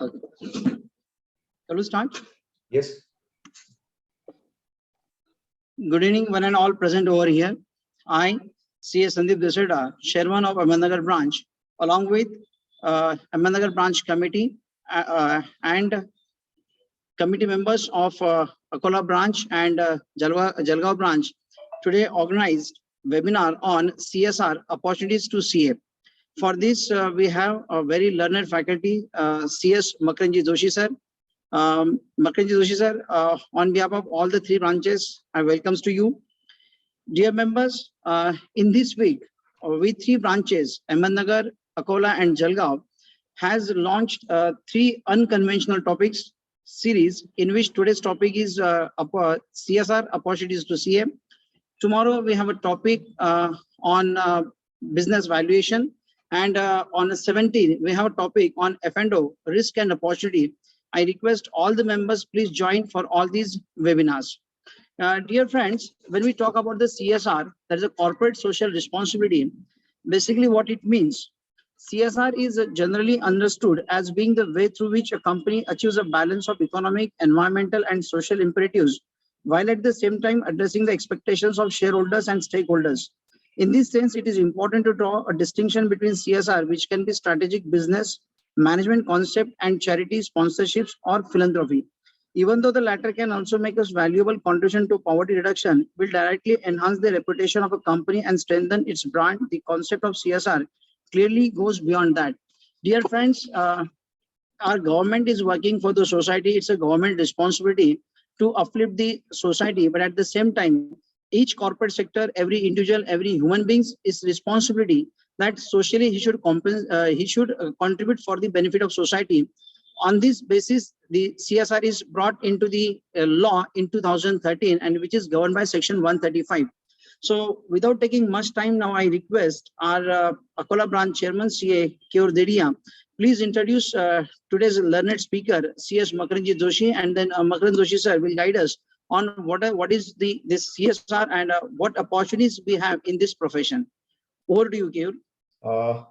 Okay. Shall we start? Yes. Good evening, one and all present over here. I, C.S. Sandeep Deseda, Chairman of Ahmednagar branch, along with Ahmednagar branch committee and committee members of Akola branch and Jalgaon branch, today organized webinar on CSR opportunities to CA. For this, we have a very learned faculty, CS Makranji Joshi sir. Makranji Joshi sir, on behalf of all the three branches, I welcomes to you. Dear members, in this week, we three branches, Ahmednagar, Akola and Jalgaon, has launched three unconventional topics series, in which today's topic is CSR opportunities to CA. Tomorrow we have a topic on business valuation, and on the 17th we have a topic on F&O, risk and opportunity. I request all the members please join for all these webinars. Dear friends, when we talk about the CSR, that is a corporate social responsibility. Basically what it means, CSR is generally understood as being the way through which a company achieves a balance of economic, environmental and social imperatives, while at the same time addressing the expectations of shareholders and stakeholders. In this sense, it is important to draw a distinction between CSR, which can be strategic business, management concept, and charity sponsorships or philanthropy. Even though the latter can also make us valuable contribution to poverty reduction, will directly enhance the reputation of a company and strengthen its brand, the concept of CSR clearly goes beyond that. Dear friends, our government is working for the society. It's a government responsibility to uplift the society, but at the same time, each corporate sector, every individual, every human beings is responsibility that socially he should contribute for the benefit of society. On this basis, the CSR is brought into the law in 2013, and which is governed by section 135. So without taking much time now, I request our Akola branch chairman, CA Keyur Dediya, please introduce today's learned speaker, CS Makranji Joshi, and then Makran Joshi sir will guide us on what is this CSR and what opportunities we have in this profession. Over to you, Keyur.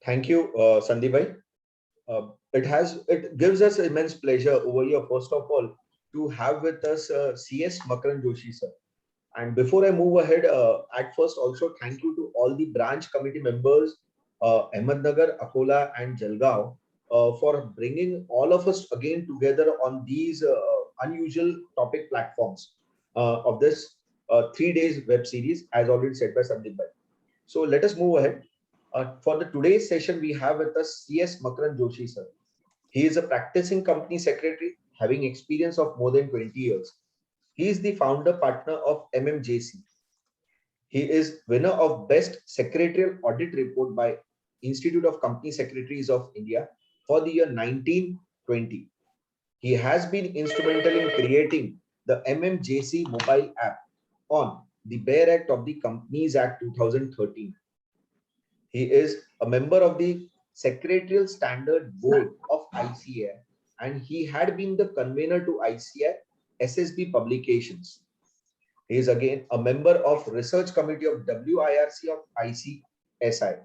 Thank you, Sandeep bhai. It gives us immense pleasure over here, first of all, to have with us CS Makran Joshi sir. And before I move ahead, at first also thank you to all the branch committee members, Ahmednagar, Akola and Jalgaon, for bringing all of us again together on these unusual topic platforms of this 3 days web series, as already said by Sandeep bhai. So let us move ahead. For the today's session, we have with us CS Makran Joshi sir. He is a practicing company secretary having experience of more than 20 years. He is the founder partner of MMJC. He is winner of Best Secretarial Audit Report by Institute of Company Secretaries of India for the year 1920. He has been instrumental in creating the MMJC mobile app on the Bare Act of the Companies Act 2013. He is a member of the Secretarial Standard Board of ICAI, and he had been the convener to ICAI SSB publications. He is again a member of Research Committee of WIRC of ICSI.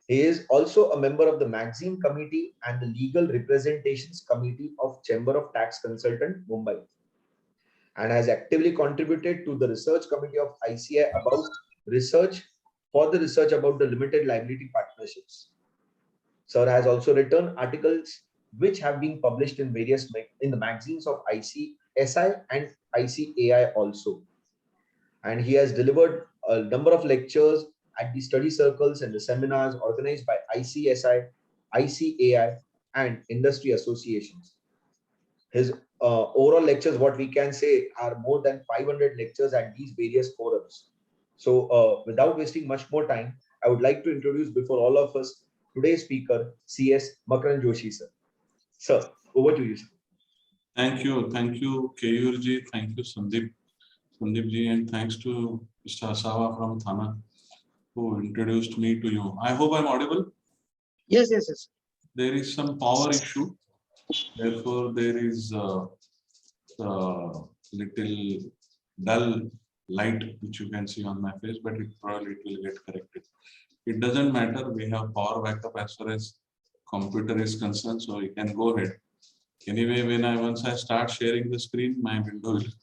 He is also a member of the Magazine Committee and the Legal Representations Committee of Chamber of Tax Consultant, Mumbai, and has actively contributed to the Research Committee of ICAI about research about the limited liability partnerships. Sir has also written articles which have been published in various in the magazines of ICSI and ICAI also. And he has delivered a number of lectures at the study circles and the seminars organized by ICSI, ICAI, and industry associations. His overall lectures, what we can say, are more than 500 lectures at these various forums. So without wasting much more time, I would like to introduce before all of us today's speaker, CS Makran Joshi sir. Sir, over to you, sir. Thank you, Keyur ji, thank you, Sandeep ji, and thanks to Mr. Asawa from Thana who introduced me to you. I hope I'm audible. Yes. There is some power issue, therefore there is a little dull light which you can see on my face, but it will get corrected. It doesn't matter, we have power backup as far as computer is concerned, so you can go ahead. Anyway, once I start sharing the screen, my window is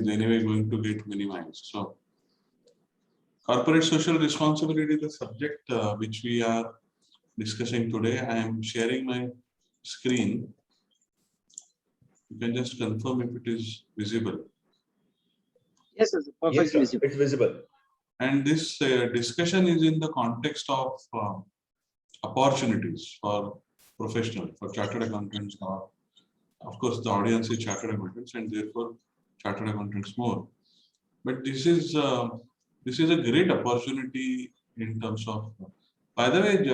anyway going to get minimized. So, corporate social responsibility is the subject which we are discussing today. I am sharing my screen. You can just confirm if it is visible. Yes, yes, Yes, perfectly sir. visible. It's visible. And this discussion is in the context of opportunities for professional, for chartered accountants, or of course the audience is chartered accountants and therefore chartered accountants more. But this is a great opportunity in terms of. By the way,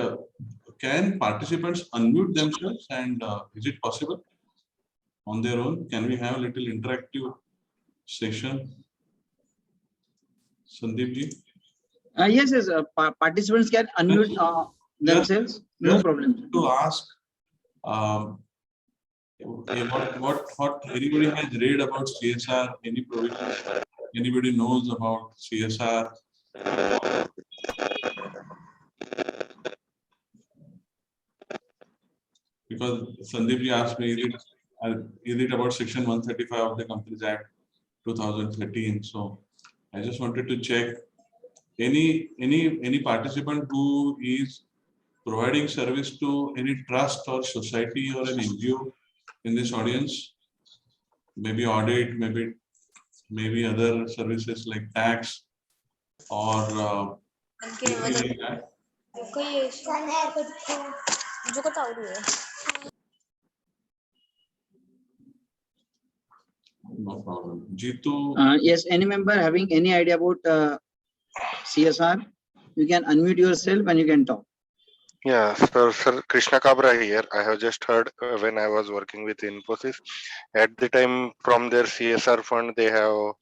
can participants unmute themselves, and is it possible on their own? Can we have a little interactive session? Sandeep ji? Yes, yes, participants can unmute themselves, no Just problem. to ask, what anybody has read about CSR, any provisions, anybody knows about CSR? Because Sandeep ji asked me, is it about section 135 of the Companies Act 2013? So I just wanted to check any participant who is providing service to any trust or society or an NGO in this audience, maybe audit, maybe other services like tax or anything like that. No problem. Jitu, Yes, any member having any idea about CSR, you can unmute yourself and you can talk. Yeah, Sir Krishna Kabra here. I have just heard when I was working with Infosys. At the time, from their CSR fund, they have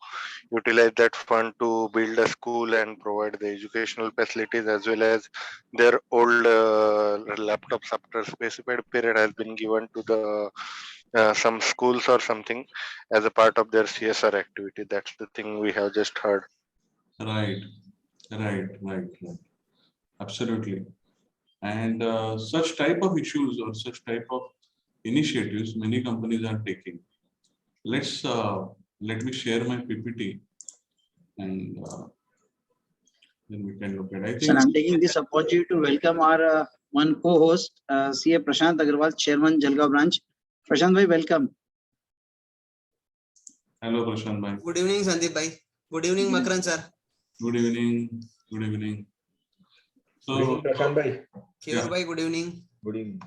utilized that fund to build a school and provide the educational facilities, as well as their old laptops after a specified period has been given to the some schools or something as a part of their CSR activity. That's the thing we have just heard. right. Absolutely. And such type of issues or such type of initiatives many companies are taking. Let me share my PPT and then we can look at. I Sir, think I'm taking this opportunity to welcome our one co-host, CA Prashant Agarwal, Chairman, Jalgaon branch. Prashant bhai, welcome. hello Prashant bhai. Good evening, Sandeep bhai. Good evening, Makaran sir. Good evening. Good evening. Good evening, So, Prashant bhai. Keyur bhai, good evening. Good evening.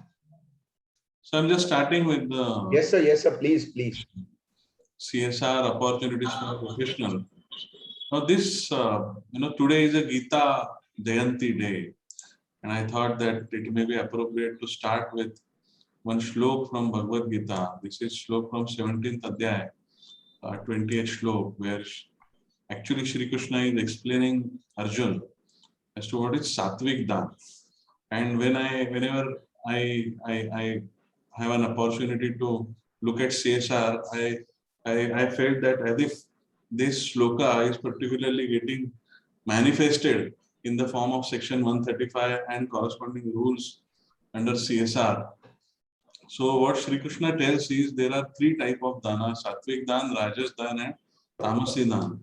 so I'm just starting with the Yes, sir. Please. CSR opportunities for professional. Now this, today is a Gita Jayanti day, and I thought that it may be appropriate to start with one shlok from Bhagavad Gita. This is shlok from 17th Adhyay, 20th shlok, where actually Shri Krishna is explaining Arjun as to what is Satvik Dan. And whenever I have an opportunity to look at CSR, I felt that as if this shloka is particularly getting manifested in the form of section 135 and corresponding rules under CSR. So what Shri Krishna tells is there are three types of dana: Satvik Dan, Rajas Dan, and Tamasi Dan.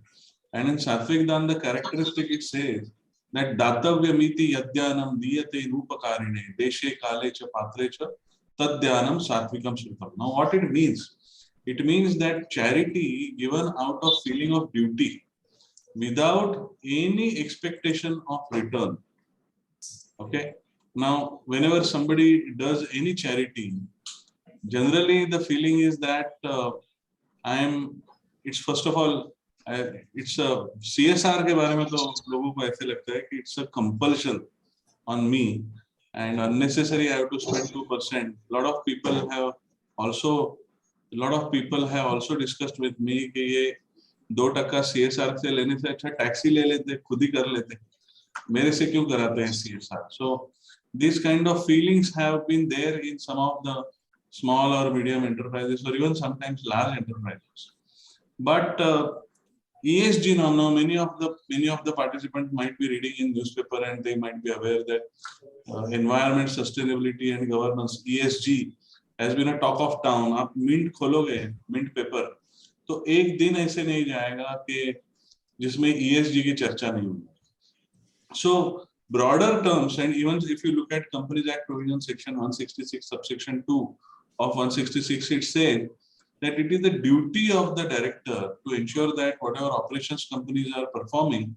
And in Satvik Dan, the characteristic it says that Datavyamiti Yadyanam Diyate Rupakarine Deshe Kale Cha Patre Cha Tadyanam Satvikam Shrutam. Now what it means? It means that charity given out of feeling of duty without any expectation of return. Okay. Now, whenever somebody does any charity, generally the feeling is that it's first of all, it's a CSR के बारे में तो लोगों को ऐसे लगता है कि it's a compulsion on me and unnecessary I have to spend 2%. A lot of people have also discussed with me कि ये 2% CSR से लेने से अच्छा टैक्सी ले लेते, खुद ही कर लेते, मेरे से क्यों कराते हैं CSR? So these kind of feelings have been there in some of the small or medium enterprises or even sometimes large enterprises. But ESG now many of the participants might be reading in newspaper and they might be aware that environment, sustainability and governance (ESG) has been a talk of town. आप mint खोलोगे, mint paper, तो एक दिन ऐसे नहीं जाएगा कि जिसमें ESG की चर्चा नहीं होगी. So broader terms, and even if you look at Companies Act provision section 166 subsection 2 of 166, it says that it is the duty of the director to ensure that whatever operations companies are performing,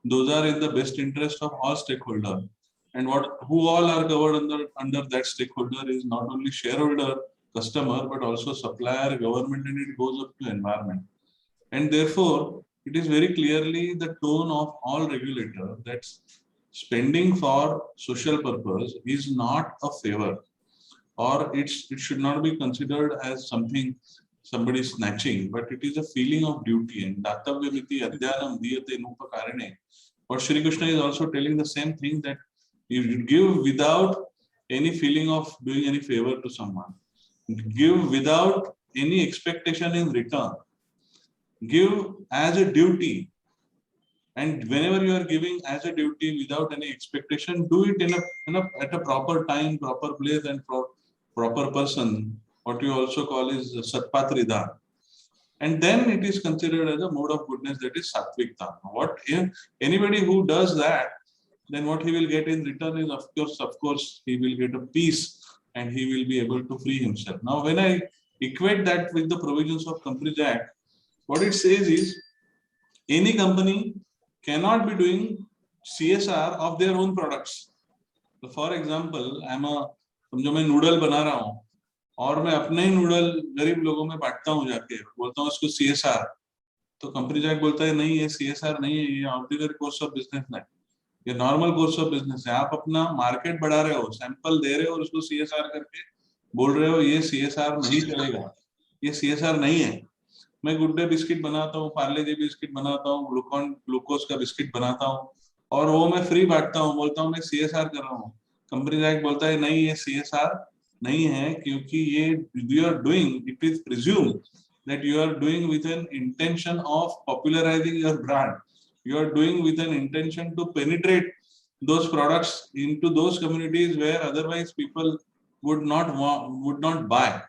those are in the best interest of all stakeholders. And who all are covered under that stakeholder is not only shareholder, customer, but also supplier, government, and it goes up to environment. And therefore, it is very clearly the tone of all regulators that spending for social purpose is not a favor, or it should not be considered as something somebody snatching, but it is a feeling of duty. And Dattavyamiti Adhyanam Diyate Nupakarane. Or Shri Krishna is also telling the same thing, that you give without any feeling of doing any favor to someone. Give without any expectation in return. Give as a duty. And whenever you are giving as a duty without any expectation, do it at a proper time, proper place, and proper person. What you also call is Satpatrida. And then it is considered as a mode of goodness, that is Sattvic Dana. What if anybody who does that, then what he will get in return is, of course, he will get a peace and he will be able to free himself. Now, when I equate that with the provisions of Companies Act, what it says is, any company cannot be doing CSR of their own products. So for example, समझो मैं noodle बना रहा हूँ और मैं अपने ही noodle गरीब लोगों में बांटता हूँ, जाके बोलता हूँ इसको CSR, तो कंपनी जाके बोलता है नहीं, ये CSR नहीं है, ये ऑर्डिनरी कोर्स ऑफ बिजनेस है, ये नॉर्मल कोर्स ऑफ बिजनेस है. आप अपना मार्केट बढ़ा रहे हो, सैंपल दे रहे हो और उसको CSR करके बोल रहे हो ये CSR नहीं चलेगा, ये CSR नहीं है. मैं गुड डे बिस्किट बनाता हूँ, पार्ले जी बिस्किट बनाता हूँ, ग्लूकोज का बिस्किट बनाता हूँ और वो मैं फ्री बांटता हूँ, बोलता हूँ मैं CSR कर रहा हूँ. कंपनी एक्ट बोलता है नहीं, ये CSR नहीं है, क्योंकि ये you are doing, it is presumed that you are doing with an intention of popularizing your brand. You are doing with an intention to penetrate those products into those communities where otherwise people would not buy.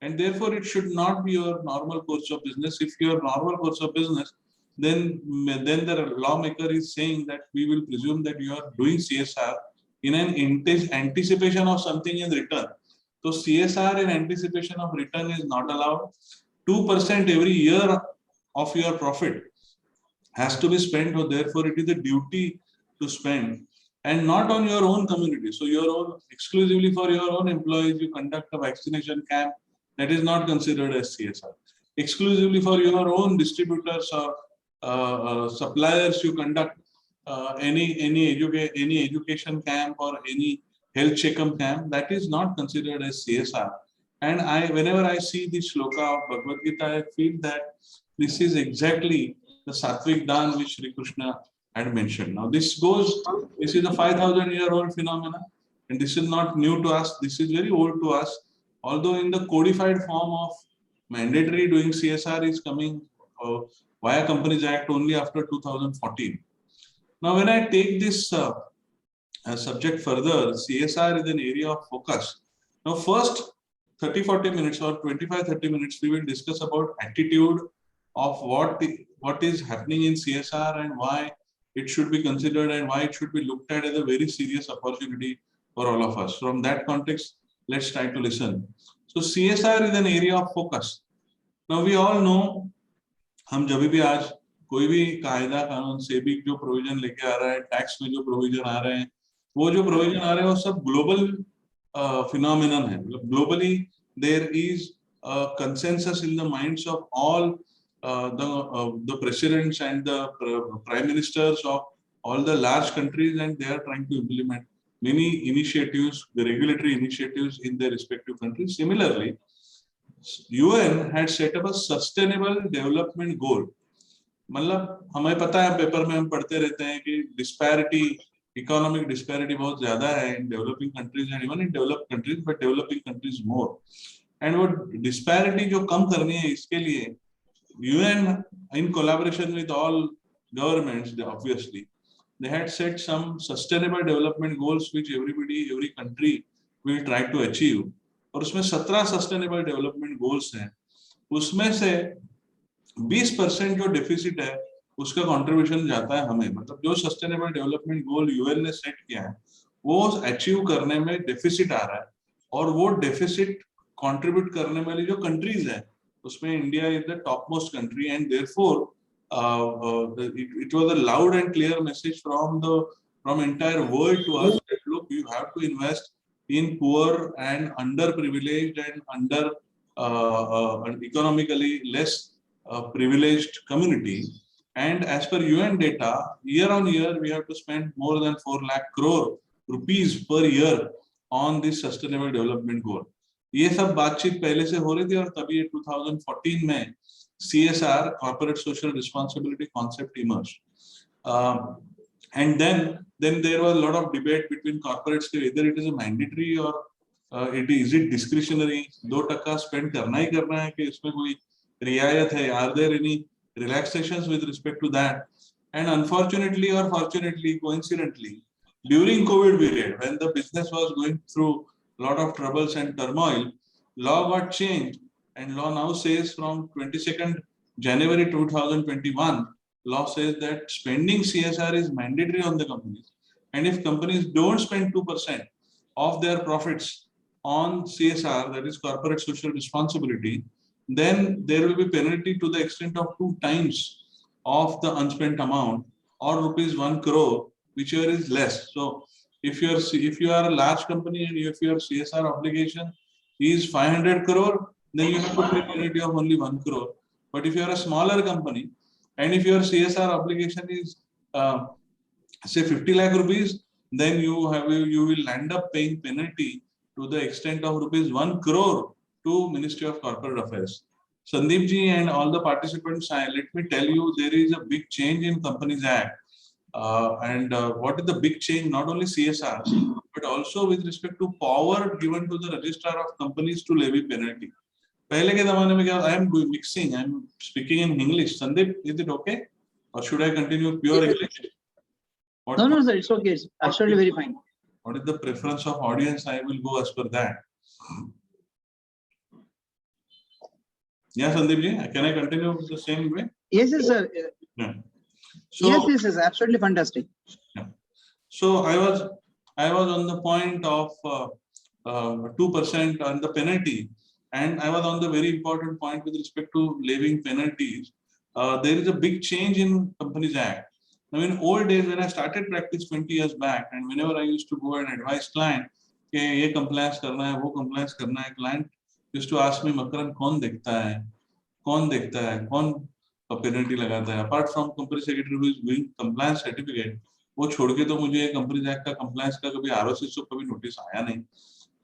And therefore, it should not be your normal course of business. If your normal course of business, then the lawmaker is saying that we will presume that you are doing CSR in an anticipation of something in return. So CSR in anticipation of return is not allowed. 2% every year of your profit has to be spent, or therefore it is a duty to spend, and not on your own community. So your own, exclusively for your own employees, you conduct a vaccination camp. That is not considered as CSR. Exclusively for your own distributors or suppliers, you conduct any education camp or any health checkup camp. That is not considered as CSR. And whenever I see this shloka of Bhagavad Gita, I feel that this is exactly the Sattvic Dan which Sri Krishna had mentioned. Now this is a 5,000-year-old phenomenon, and this is not new to us. This is very old to us. Although in the codified form of mandatory doing CSR is coming via Companies Act only after 2014. Now, when I take this subject further, CSR is an area of focus. Now, first 30-40 minutes or 25-30 minutes, we will discuss about attitude of what is happening in CSR and why it should be considered and why it should be looked at as a very serious opportunity for all of us. From that context, let's try to listen. So CSR is an area of focus. Now we all know, हम जब भी आज कोई भी कायदा कानून सेबी जो provision लेके आ रहा है, टैक्स में जो प्रोविजन आ रहे हैं, वो जो प्रोविजन आ रहे हैं वो सब ग्लोबल फिनोमिनन है. Globally there is consensus in the minds of all the presidents and the prime ministers of all the large countries, and they are trying to implement many initiatives, the regulatory initiatives in their respective countries. Similarly, UN had set up a sustainable development goal. मतलब हमें पता है, paper में हम पढ़ते रहते हैं कि डिस्पैरिटी, इकोनॉमिक डिस्पैरिटी बहुत ज्यादा है in developing countries and even in developed countries, but developing countries more. And वो डिस्पैरिटी जो कम करनी है, इसके लिए UN, in collaboration with all governments, obviously, they had set some sustainable development goals which every country will try to achieve. और उसमें 17 sustainable development goals हैं. उसमें से 20% जो डेफिसिट है उसका कंट्रीब्यूशन जाता है हमें. मतलब जो सस्टेनेबल डेवलपमेंट गोल यूएन ने सेट किया है वो अचीव करने में डेफिसिट आ रहा है, और वो डेफिसिट कंट्रीब्यूट करने वाली जो कंट्रीज है उसमें India is the top most country. And therefore it was a loud and clear message from entire world to us that look, you have to invest in poor and underprivileged and economically less privileged community. And as per UN data, year on year we have to spend more than 4 lakh crore rupees per year on this sustainable development goal. ये सब बातचीत पहले से हो रही थी और तभी 2014 में CSR, corporate social responsibility concept emerged. And then there was a lot of debate between corporates whether it is a mandatory or is it discretionary. 2% spend करना ही करना है कि इसमें कोई रियायत है. Are there any relaxations with respect to that? And unfortunately or fortunately, coincidentally, during COVID period, when the business was going through a lot of troubles and turmoil, law got changed. And law now says from 22nd January 2021, law says that spending CSR is mandatory on the companies. And if companies don't spend 2% of their profits on CSR, that is corporate social responsibility, then there will be penalty to the extent of 2 times of the unspent amount, or rupees 1 crore, whichever is less. So if you are a large company and if your CSR obligation is 500 crore, then you have to pay penalty of only 1 crore. But if you are a smaller company and if your CSR obligation is say 50 lakh rupees, then you will end up paying penalty to the extent of rupees 1 crore to Ministry of Corporate Affairs. Sandeep ji and all the participants, let me tell you, there is a big change in Companies Act. What is the big change? Not only CSR, but also with respect to power given to the registrar of companies to levy penalty. पहले के जमाने में क्या? I am mixing. I am speaking in English. Sandeep, is it okay, or should I continue pure English? No, sir, it's okay. It's absolutely very fine. What is the preference of audience? I will go as per that. Yeah, Sandeep ji, can I continue the same way? Yes, sir. Yeah. So, Yes, absolutely fantastic. Yeah. So I was on the point of 2% on the penalty. And I was on the very important point with respect to levying penalties. There is a big change in Companies Act. Now, in old days, when I started practice 20 years back, and whenever I used to go and advise client, कि ये compliance करना है, वो compliance करना है, client used to ask me, Makaran, कौन देखता है, कौन penalty लगाता है? Apart from company secretary who is doing compliance certificate, वो छोड़ के तो मुझे Companies Act का compliance का कभी ROC से कभी notice आया नहीं.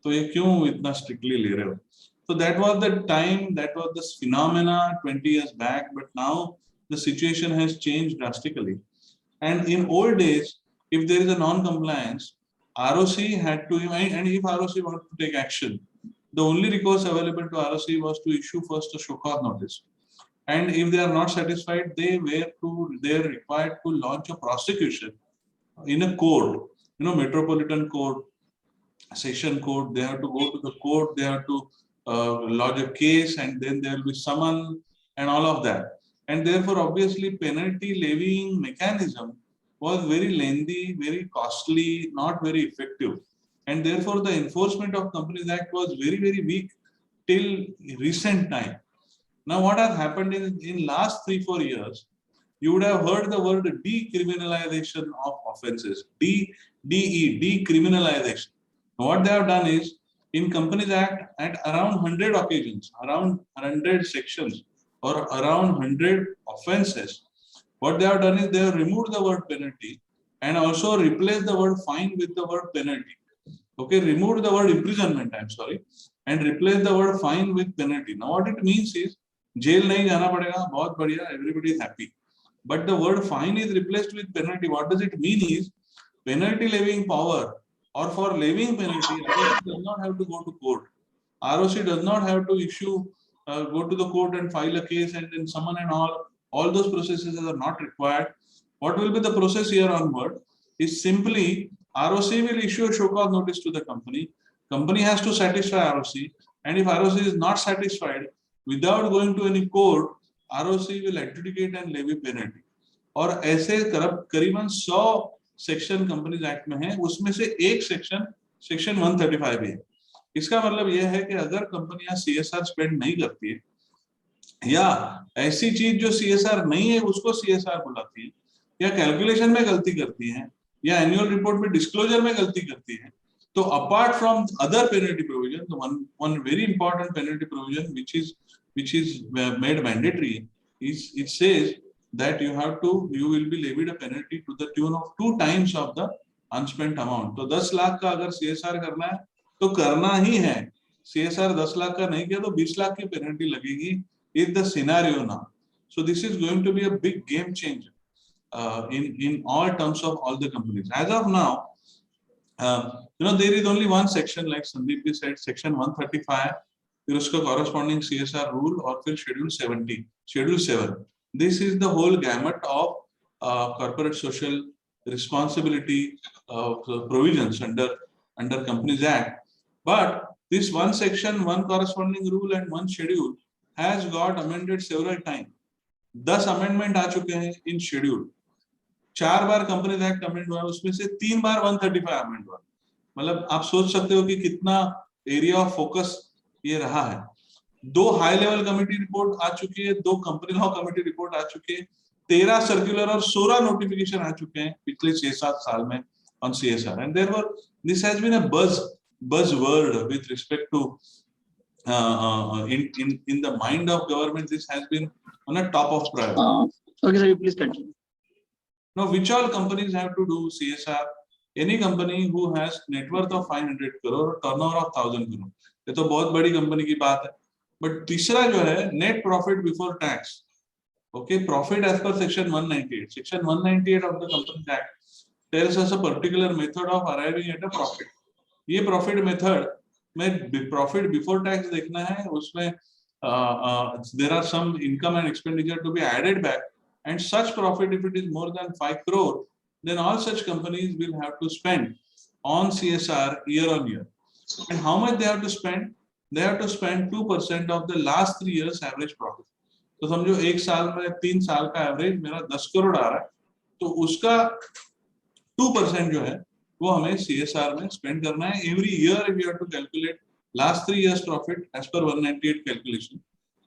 तो ये क्यों इतना strictly ले रहे हो? So that was the time, that was this phenomena 20 years back, but now the situation has changed drastically. And in old days, if there is a non-compliance, ROC had to, and if ROC wanted to take action, the only recourse available to ROC was to issue first a show cause notice. And if they are not satisfied, they are required to launch a prosecution in a court, metropolitan court, session court. They have to go to the court, they have to lodge a case, and then there will be summon and all of that. And therefore, obviously, penalty levying mechanism was very lengthy, very costly, not very effective. And therefore, the enforcement of Companies Act was very, very weak till recent time. Now, what has happened in last 3-4 years, you would have heard the word decriminalization of offences, decriminalization. What they have done is, in Companies Act, at around 100 occasions, around 100 sections, or around 100 offences, what they have done is they have removed the word penalty and also replaced the word fine with the word penalty. Okay, removed the word imprisonment, I'm sorry, and replaced the word fine with penalty. Now, what it means is, jail nahi jana padega, bahut badhiya, everybody is happy. But the word fine is replaced with penalty. What does it mean is, penalty levying power, or for levying penalty, ROC does not have to go to court. ROC does not have to issue go to the court and file a case and then summon and all those processes are not required. What will be the process here onward is simply ROC will issue a show cause notice to the company. Company has to satisfy ROC, and if ROC is not satisfied, without going to any court, ROC will adjudicate and levy penalty. और ऐसे करीबन 100 section companies act में है, उसमें से एक section 135 है. इसका मतलब यह है कि अगर कंपनियां CSR स्पेंड नहीं करती है या ऐसी चीज जो CSR नहीं है उसको CSR बुलाती है या कैलकुलेशन में गलती करती है या एनुअल रिपोर्ट में डिस्क्लोजर में गलती करती है, तो apart from other penalty provision, one very important penalty provision which is made mandatory is it says that you will be levied a penalty to the tune of 2 times of the unspent amount. तो 10 लाख का अगर CSR करना है तो करना ही है. CSR 10 lakh का नहीं किया तो 20 लाख की पेनल्टी लगेगी. Is the scenario now. So this is going to be a big game changer in all terms of all the companies. As of now, there is only one section, like Sandeep said, section 135. फिर उसका corresponding CSR rule और फिर schedule 7. This is the whole gamut of corporate social responsibility provisions under Companies Act. But this one section, one corresponding rule and one schedule has got amended several times. 10 amendment आ चुके हैं in schedule. 4 bar Companies Act amend हुआ है, उसमें से 3 बार 135 amend हुआ. मतलब आप सोच सकते हो कि कितना एरिया ऑफ फोकस ये रहा है. 2 हाई लेवल कमेटी रिपोर्ट आ चुकी है, 2 कंपनी लॉ कमेटी रिपोर्ट आ चुकी है, 13 सर्कुलर और 16 नोटिफिकेशन आ चुके हैं पिछले 6-7 साल में on CSR. And therefore this has been a buzzword with respect to in the mind of government. This has been on a top of priority. Okay, sir, you please continue. Now, which all companies have to do CSR? Any company who has net worth of 500 crore or turnover of 1000 crore. ये तो बहुत बड़ी company की बात है. But तीसरा जो है net profit before tax. Okay, profit as per section 198. Section 198 of the Companies Act tells us a particular method of arriving at a profit. ये profit method में profit before tax देखना है, उसमें there are some income and expenditure to be added back, and such profit, if it is more than 5 crore, then all such companies will have to spend on CSR year on year. And how much they have to spend? They have to spend 2% of the last 3 years average profit. तो समझो 1 साल में 3 साल का average मेरा 10 करोड़ आ रहा है, तो उसका 2% जो है वो हमें CSR में स्पेंड करना है. Every year we have to calculate last 3 years profit as per 198 calculation,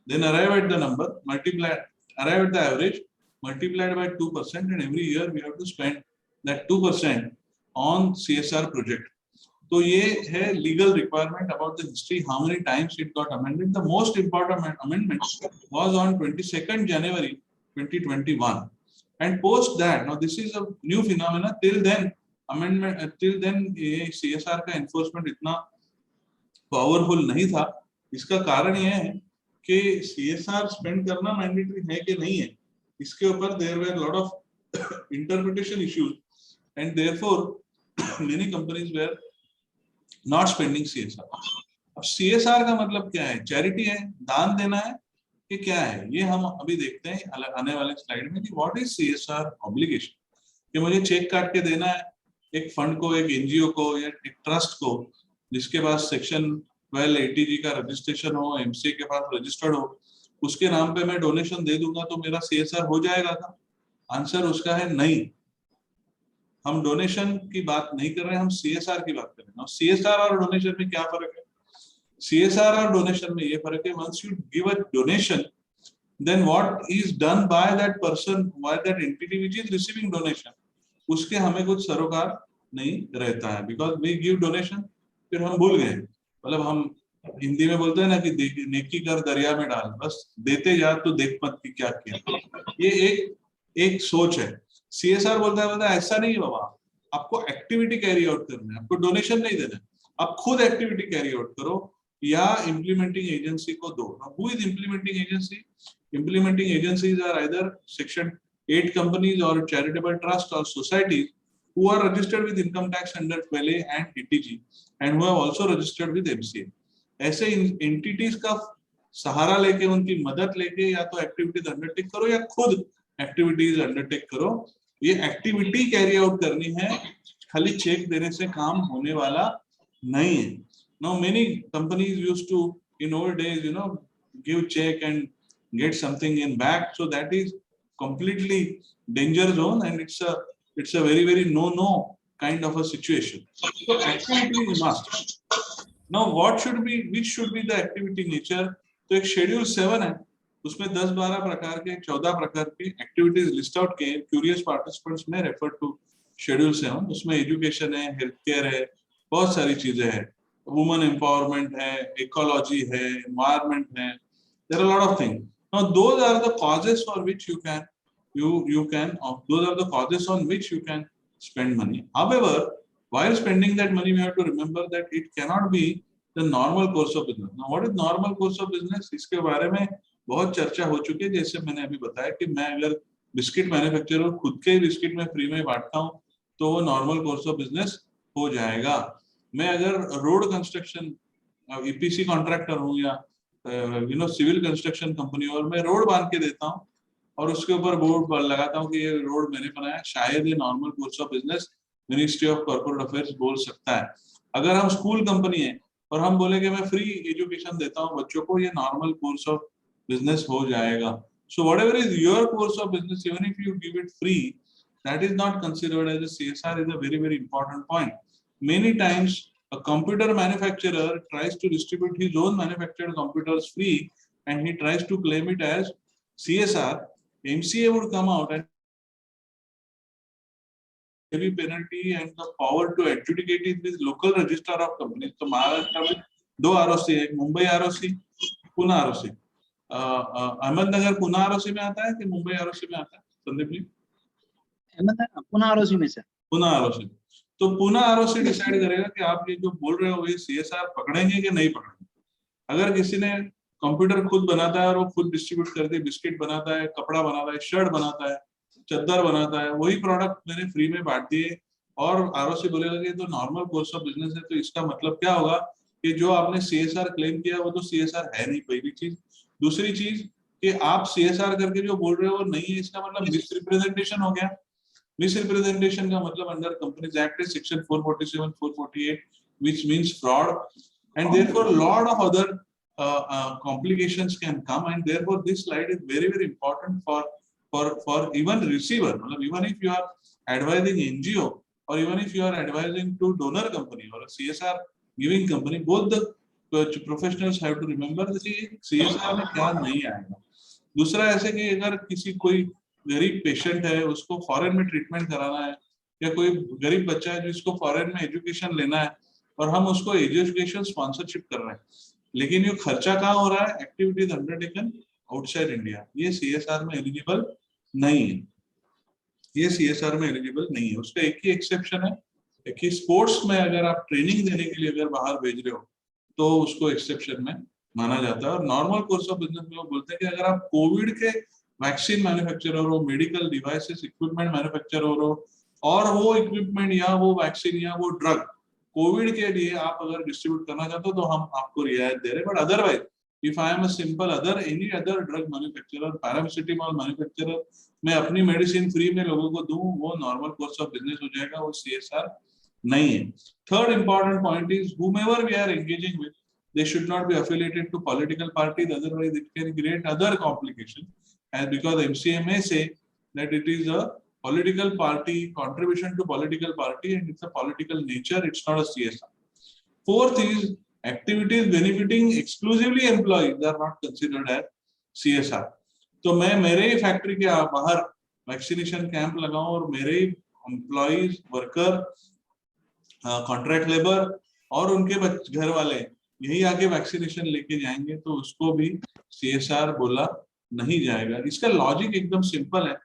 then arrive at the number, arrive at the average, multiplied by 2%, and every year we have to spend that 2% on CSR project. So ये है legal requirement about the history, how many times it got amended. The most important amendment was on 22nd January 2021, and post that, now this is a new phenomena. Till then ये CSR का enforcement इतना powerful नहीं था. इसका कारण ये है कि CSR spend करना mandatory है कि नहीं है, इसके ऊपर there were a lot of interpretation issues, and therefore many companies were not spending CSR. अब CSR का मतलब क्या है? चैरिटी है, दान देना है कि क्या है? ये हम अभी देखते हैं आने वाले स्लाइड में कि व्हाट इज CSR ऑब्लिगेशन. कि मुझे चेक काट के देना है एक फंड को, एक NGO को या एक ट्रस्ट को जिसके पास सेक्शन 12 ATG का रजिस्ट्रेशन हो, MCA के पास रजिस्टर्ड हो, उसके नाम पे मैं डोनेशन दे दूंगा तो मेरा CSR हो जाएगा का? आंसर उसका है नहीं. हम डोनेशन की बात नहीं कर रहे हैं, हम CSR की बात कर रहे हैं. CSR और डोनेशन में क्या फर्क है? CSR और डोनेशन में ये फर्क है, once you give a donation, then what is done by that person, by that entity which is receiving donation, उसके हमें कुछ सरोकार नहीं रहता है. Because we give donation, फिर हम भूल गए. मतलब हम हिंदी में बोलते हैं ना कि नेकी कर दरिया में डाल, बस देते जा तो देख मत कि क्या किया. ये एक सोच है. CSR बोलता है ऐसा नहीं है बाबा, आपको एक्टिविटी कैरी आउट करना है, आपको डोनेशन नहीं देना है, आप खुद एक्टिविटी कैरी आउट करो या इम्प्लीमेंटिंग एजेंसी को दो. Who is implementing agency? Implementing agencies are either section 8 companies और चैरिटेबल ट्रस्ट और societies who are registered with income tax under 12A and ATG and who have also registered with MCA. ऐसे entities का सहारा लेके, उनकी मदद लेके या तो एक्टिविटीज अंडरटेक करो या खुद एक्टिविटीज अंडरटेक करो। ये एक्टिविटी कैरी आउट करनी है, खाली चेक देने से काम होने वाला नहीं है। Now many companies used to in old days, give check and get something in back, so that is completely danger zone, and it's a very very no kind of a situation. So activity is must. Now which should be the activity nature? तो एक schedule 7 है, उसमें 10-12 प्रकार के 14 प्रकार के activities list out किए। Curious participants में रेफर टू शेड्यूल 7। उसमें एजुकेशन है, हेल्थ केयर है, बहुत सारी चीजें हैं, वुमेन एम्पावरमेंट है, इकोलॉजी है, एनवायरमेंट है, there are lot of things. Now those are the causes for which those are the causes on which you can spend money. However, while spending that money, we have to remember that it cannot be the normal course of business. Now what is normal course of business? इसके बारे में बहुत चर्चा हो चुकी है। जैसे मैंने अभी बताया कि मैं अगर बिस्किट मैन्युफैक्चरर खुद के बिस्किट में फ्री में बांटता हूँ तो वो नॉर्मल कोर्स ऑफ बिजनेस हो जाएगा। मैं अगर रोड कंस्ट्रक्शन ईपीसी कॉन्ट्रैक्टर हूँ या सिविल कंस्ट्रक्शन कंपनी और मैं रोड बांध के देता हूँ और उसके ऊपर बोर्ड लगाता हूँ कि ये रोड मैंने बनाया, शायद ये normal course of business ministry of corporate affairs बोल सकता है। अगर हम स्कूल कंपनी है और हम बोले कि मैं फ्री एजुकेशन देता हूँ बच्चों को, ये नॉर्मल कोर्स ऑफ बिजनेस हो जाएगा। So whatever is your course of business, even if you give it free, that is not considered as a CSR, is a very very important point. Many times a computer manufacturer tries to distribute his own manufactured computers free and he tries to claim it as CSR. MCA would come out and heavy penalty and the power to adjudicate it with local registrar of companies. तो महाराष्ट्र में 2 ROC है, Mumbai ROC, Pune ROC। Ahmednagar Pune ROC में आता है कि Mumbai ROC में आता है संदीप जी? पुणे ROC में सर। पुणे ROC। तो पुणे ROC डिसाइड करेगा कि आप ये जो बोल रहे हो ये CSR पकड़ेंगे कि नहीं पकड़ेंगे। अगर किसी ने कंप्यूटर खुद बनाता है और वो खुद डिस्ट्रीब्यूट करते हैं, बिस्किट बनाता है, कपड़ा बनाता है, शर्ट बनाता है, चद्दर बनाता है, वही प्रोडक्ट मैंने फ्री में बांट दिए और ROC बोलेगा कि तो नॉर्मल कोर्स ऑफ बिजनेस है, तो इसका मतलब क्या होगा कि जो आपने CSR क्लेम किया वो तो CSR है नहीं, पहली चीज। दूसरी चीज कि आप CSR करके जो बोल रहे हो वो नहीं है, इसका मतलब मिसरिप्रेजेंटेशन हो गया। मिसरिप्रेजेंटेशन का मतलब अंडर कंपनीज एक्ट है section 447, 448, which means fraud, and therefore lot of other complications can come, and therefore this slide is very very important for even receiver. Even if you are advising NGO or even if you are advising to donor company or a CSR giving company, both the professionals have to remember that CSR में क्या नहीं आएगा। दूसरा ऐसे कि अगर किसी कोई गरीब पेशेंट है उसको फॉरेन में ट्रीटमेंट कराना है या कोई गरीब बच्चा है जिसको फॉरेन में एजुकेशन लेना है और हम उसको एजुकेशन स्पॉन्सरशिप कर रहे हैं, लेकिन ये खर्चा कहाँ हो रहा है? एक्टिविटीज अंडरटेकन आउटसाइड इंडिया, ये CSR में एलिजिबल नहीं है। ये CSR में एलिजिबल नहीं है। उसका एक ही एक्सेप्शन है कि स्पोर्ट्स में अगर आप ट्रेनिंग देने के लिए अगर बाहर भेज रहे हो तो उसको एक्सेप्शन में माना जाता है। और नॉर्मल कोर्स ऑफ बिजनेस में वो बोलते हैं कि अगर आप कोविड के वैक्सीन मैन्युफैक्चरर हो, मेडिकल डिवाइसेस इक्विपमेंट मैन्युफैक्चरर हो और वो इक्विपमेंट या वो वैक्सीन या वो ड्रग कोविड के लिए आप अगर डिस्ट्रीब्यूट करना चाहते हो तो हम आपको रियायत दे रहे हैं। But otherwise if I am a simple any other drug manufacturer, paracetamol manufacturer, मैं अपनी मेडिसिन फ्री में लोगों को दूं, वो नॉर्मल कोर्स ऑफ बिजनेस हो जाएगा, वो CSR नहीं है। Third important point is whomever we are engaging with, they should not be affiliated to political parties, otherwise it can create other complications, and because MCA may say that it is a political party contribution to political party and it's a political nature, it's not a CSR. Fourth is activities benefiting exclusively employees are not considered as CSR. तो मैं मेरे ही factory के बाहर vaccination camp लगाऊं और मेरे ही employees, worker, contract labour और उनके घर वाले यही आके वैक्सीनेशन लेके जाएंगे तो उसको भी CSR बोला नहीं जाएगा। इसका लॉजिक एकदम सिंपल है।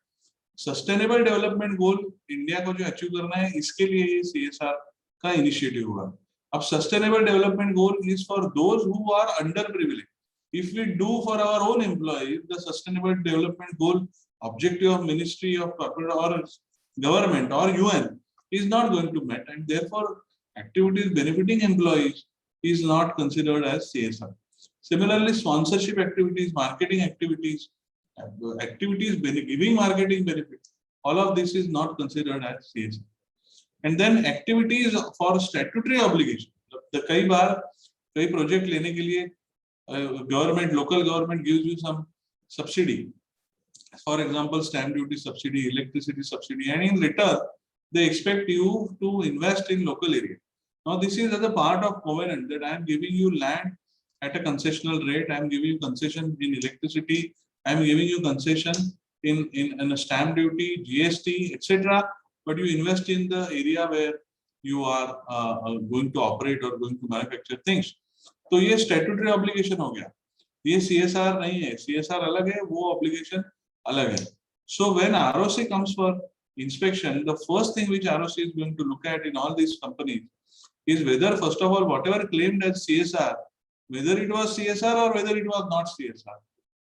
सस्टेनेबल डेवलपमेंट गोल इंडिया को जो अचीव करना है इसके लिए ये CSR का इनिशिएटिव हुआ। अब sustainable development goal is for those who are under privilege. If we do for our own employees the sustainable development goal objective of ministry of corporate और गवर्नमेंट और UN is not going to met, and therefore activities benefiting employees is not considered as CSR. Similarly, sponsorship activities, marketing activities, giving marketing benefit, all of this is not considered as CSR. And then activities for statutory obligation. The कई बार कई project लेने के लिए government, local government gives you some subsidy. For example, stamp duty subsidy, electricity subsidy, and in return, they expect you to invest in local area. Now, this is as a part of covenant that I am giving you land at a concessional rate. I am giving you concession in electricity. I am giving you concession in a stamp duty, GST, etc. But you invest in the area where you are going to operate or going to manufacture things. तो ये statutory obligation हो गया. ये CSR नहीं है. CSR अलग है, वो obligation अलग है. So when ROC comes for inspection, the first thing which ROC is going to look at in all these companies is whether, first of all, whatever claimed as CSR, whether it was CSR or whether it was not CSR.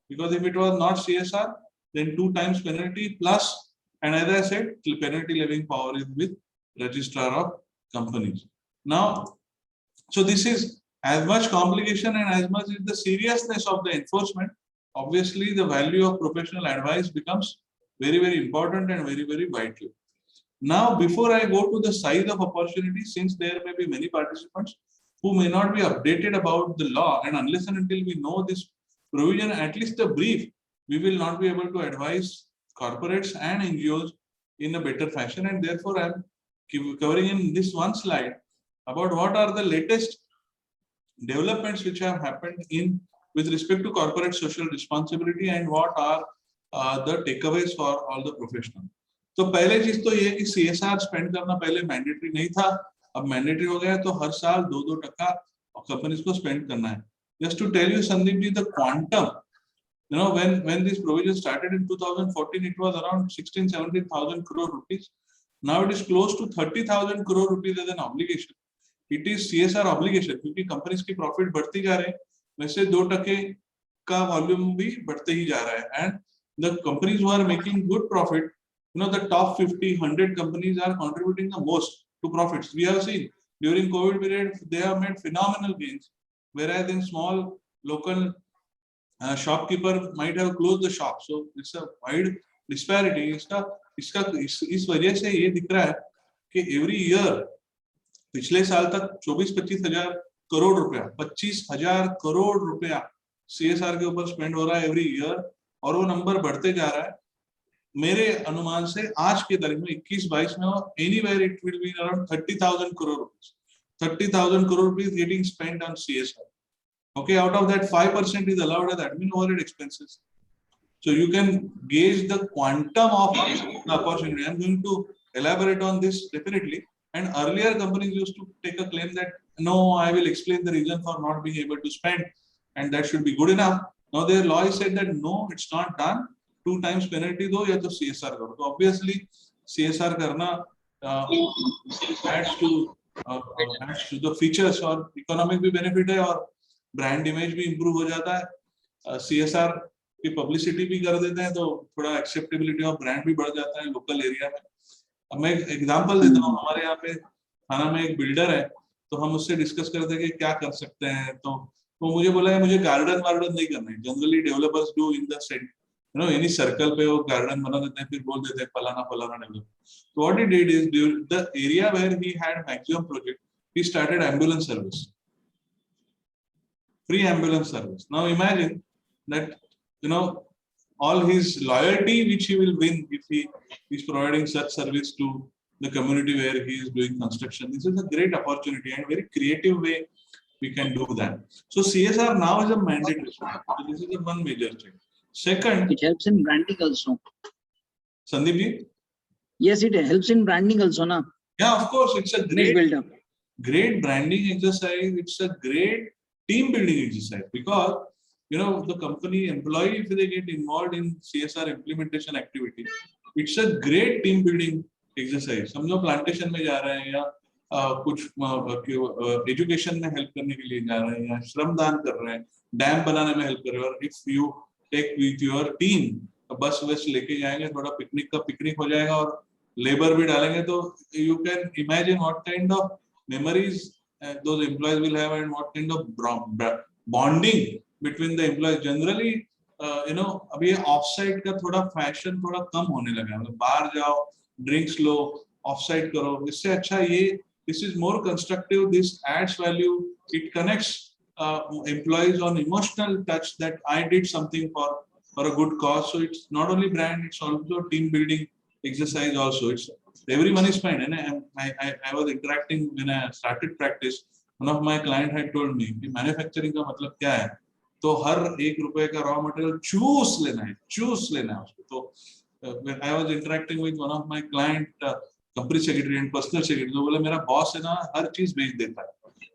Because if it was not CSR, then 2 times penalty plus, and as I said, penalty levying power is with registrar of companies. Now, so this is as much complication and as much is the seriousness of the enforcement. Obviously, the value of professional advice becomes very, very important and very, very vital. Now, before I go to the size of opportunity, since there may be many participants who may not be updated about the law, and unless and until we know this provision, at least a brief, we will not be able to advise corporates and NGOs in a better fashion. And therefore, I am covering in this one slide about what are the latest developments which have happened in with respect to corporate social responsibility and what are the takeaways for all the professionals. तो पहले चीज तो ये कि CSR spend करना पहले mandatory नहीं था, अब मैंडेटरी हो गया, तो हर साल 2% कंपनीज को स्पेंड करना है. Just to tell you, Sandeep ji, the quantum, you know, when this provision started in 2014, it was around 16,000-17,000 crore rupees. Now it is close to 30,000 crore rupees as an obligation. It is CSR obligation क्योंकि companies की profit बढ़ती जा रहे हैं, वैसे 2% का volume भी बढ़ते ही जा रहा है. And the companies who are making good profit, you know, the top 50, 100 companies are contributing the most to profits. We have seen during COVID period, they have made phenomenal gains, whereas in small local shopkeeper might have closed the shop. So it's a wide disparity. इस वजह से ये दिख रहा है कि every year, पिछले साल तक 24-25 हजार करोड़ रुपया, 25,000 करोड़ रुपया CSR के ऊपर स्पेंड हो रहा है every year, और वो नंबर बढ़ते जा रहा है. मेरे अनुमान से आज के तारीख में 21-22 में anywhere it will be around 30,000 crore rupees. 30,000 crore rupees getting spent on CSR. Okay, out of that 5% is allowed as admin overhead expenses. So you can gauge the quantum of the opportunity. I'm going to elaborate on this definitely. And earlier companies used to take a claim that no, I will explain the reason for not being able to spend, and that should be good enough. Now their law is said that no, it's not done. 2 times penalty दो या तो CSR करो. तो obviously CSR करना adds to the features और economic भी benefit है और brand image भी improve हो जाता है. CSR की publicity भी कर देते हैं तो थोड़ा acceptability of brand भी बढ़ जाता है local area में. अब मैं एक example देता हूँ. हमारे यहाँ पे थाना में एक builder है, तो हम उससे discuss करते हैं कि क्या कर सकते हैं. तो मुझे बोला है मुझे garden नहीं करना है. Generally developers do in the set. You know, any circle पे वो garden बना देते हैं, फिर बोल देते हैं फलाना develop. So what he did is, during the area where he had maximum project, he started ambulance service, free ambulance service. Now imagine that, you know, all his loyalty which he will win if he is providing such service to the community where he is doing construction. This is a great opportunity and very creative way we can do that. So CSR now is a mandate. So this is the one major thing. Second, it helps in branding also. Sandeep ji? Yes, it helps in branding also, na? Yeah, of course, it's a great branding exercise. It's a great team building exercise because, you know, the company employee, if they get involved in CSR implementation activity, it's a great team building exercise. समझो plantation में जा रहे हैं या कुछ education में help करने के लिए जा रहे हैं या श्रमदान कर रहे हैं, dam बनाने में help कर रहे हैं. और if you take with your team, बस लेके जाएंगे, थोड़ा पिकनिक हो जाएगा और लेबर भी डालेंगे, तो you can imagine what kind of memories those employees will have and what kind of bonding between the employees. Generally, अभी ऑफ-साइट का थोड़ा फैशन थोड़ा कम होने लगा है. मतलब बाहर जाओ, ड्रिंक्स लो, ऑफ-साइट करो. इससे अच्छा ये this is more constructive. This adds value. It connects employees on emotional touch that I did something for a good cause. So it's not only brand, it's also team building exercise also. It's everyone is fine. And I was interacting when I started practice. One of my client had told me कि manufacturing का मतलब क्या है. तो हर ₹1 का raw material चूस लेना है उसको. तो when I was interacting with one of my client company secretary and personal secretary, तो बोले मेरा बॉस है ना हर चीज बेच देता है.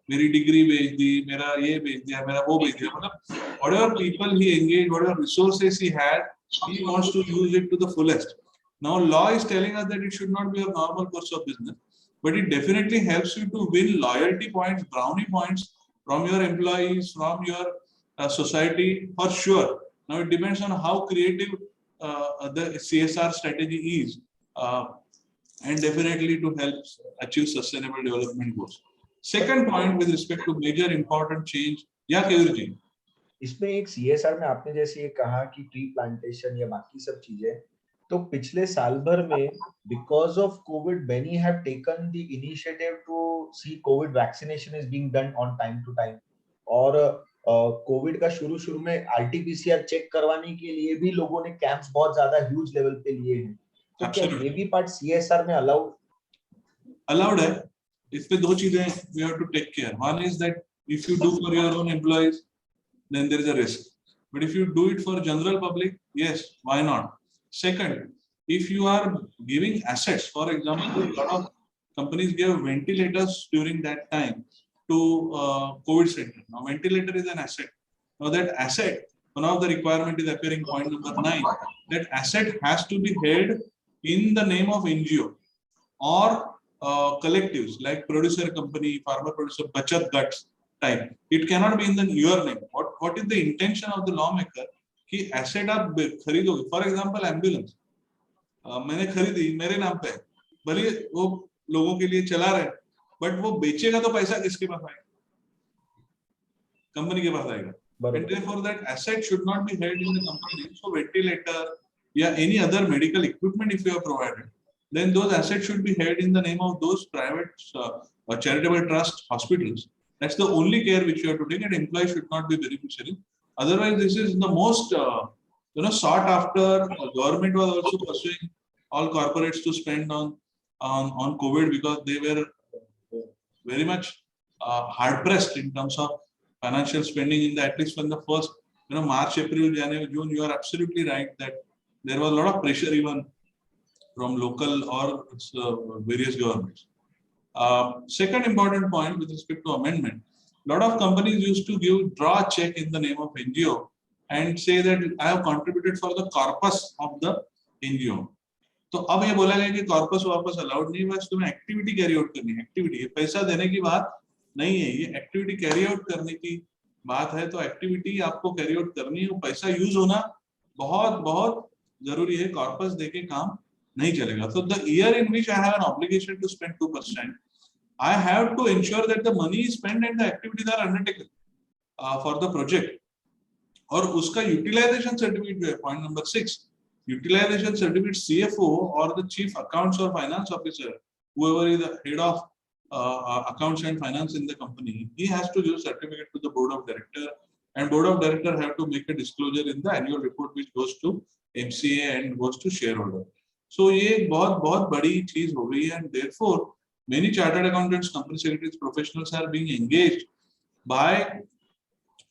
मेरी डिग्री बेच दी, मेरा ये बेच दिया, मेरा वो बेच दिया. मतलब whatever people he engaged, whatever resources he had, he wants to use it to the fullest. Now law is telling us that it should not be a normal course of business, but it definitely helps you to win loyalty points, brownie points from your employees, from your society for sure. Now it depends on how creative the CSR strategy is. And definitely to help achieve sustainable development goals. Second point with respect to major important change, yeah, Kevir ji. इसमें एक CSR में आपने जैसे ये कहा कि tree plantation या बाकी सब चीजें, तो पिछले साल भर में because of COVID many have taken the initiative to see COVID vaccination is being done on time to time. और कोविड का शुरू में RT-PCR चेक करवाने के लिए भी लोगों ने कैंप्स बहुत ज्यादा ह्यूज लेवल पे लिए हैं. तो क्या ये भी पार्ट CSR में अलाउड है. इस पे दो चीजें we have to take care. One is that if you do for your own employees, then there is a risk. But if you do it for general public, yes, why not? Second, if you are giving assets, for example, a lot of companies gave ventilators during that time to COVID center. Now, ventilator is an asset. Now, that asset, one of the requirement is appearing point number 9. That asset has to be held in the name of NGO or collectives like producer company, farmer producer, bachat guts type. It cannot be in your name. What is the intention of the lawmaker? कि asset आप खरीदोगे. For example, ambulance. मैंने खरीदी, मेरे नाम पे है. भले वो लोगों के लिए चला रहे हैं, but वो बेचेगा तो पैसा किसके पास आएगा? कंपनी के पास आएगा. And therefore that asset should not be held in the company. So ventilator, yeah, any other medical equipment if you have provided, then those assets should be held in the name of those private charitable trust hospitals. That's the only care which you have to take, and employees should not be beneficiary. Otherwise, this is the most sought after. Government was also pursuing all corporates to spend on COVID because they were very much hard pressed in terms of financial spending in the, at least when the first March, April, January, June. You are absolutely right that there was a lot of pressure even from local or various governments. Second important point with respect to amendment, a lot of companies used to draw a check in the name of NGO and say that I have contributed for the corpus of the NGO. तो अब ये बोला गया कि corpus वापस allowed नहीं, बस तुम्हें एक्टिविटी कैरी आउट करनी है. एक्टिविटी, पैसा देने की बात नहीं है, ये एक्टिविटी कैरी आउट करने की बात है. तो एक्टिविटी आपको कैरी आउट करनी है, पैसा यूज होना बहुत बहुत जरूरी है. कॉर्पस देके काम नहीं चलेगा. So the year in which I have an obligation to spend 2%, I have to ensure that the money is spent and the activities are undertaken for the project. और उसका utilization certificate जो है, point number 6, utilization certificate CFO or the chief accounts or finance officer, whoever is the head of accounts and finance in the company, he has to give certificate to the board of director, and board of director have to make a disclosure in the annual report which goes to MCA and goes to shareholder. So ये बहुत बहुत बड़ी चीज हो गई है, and therefore many chartered accountants, company secretaries, professionals are being engaged by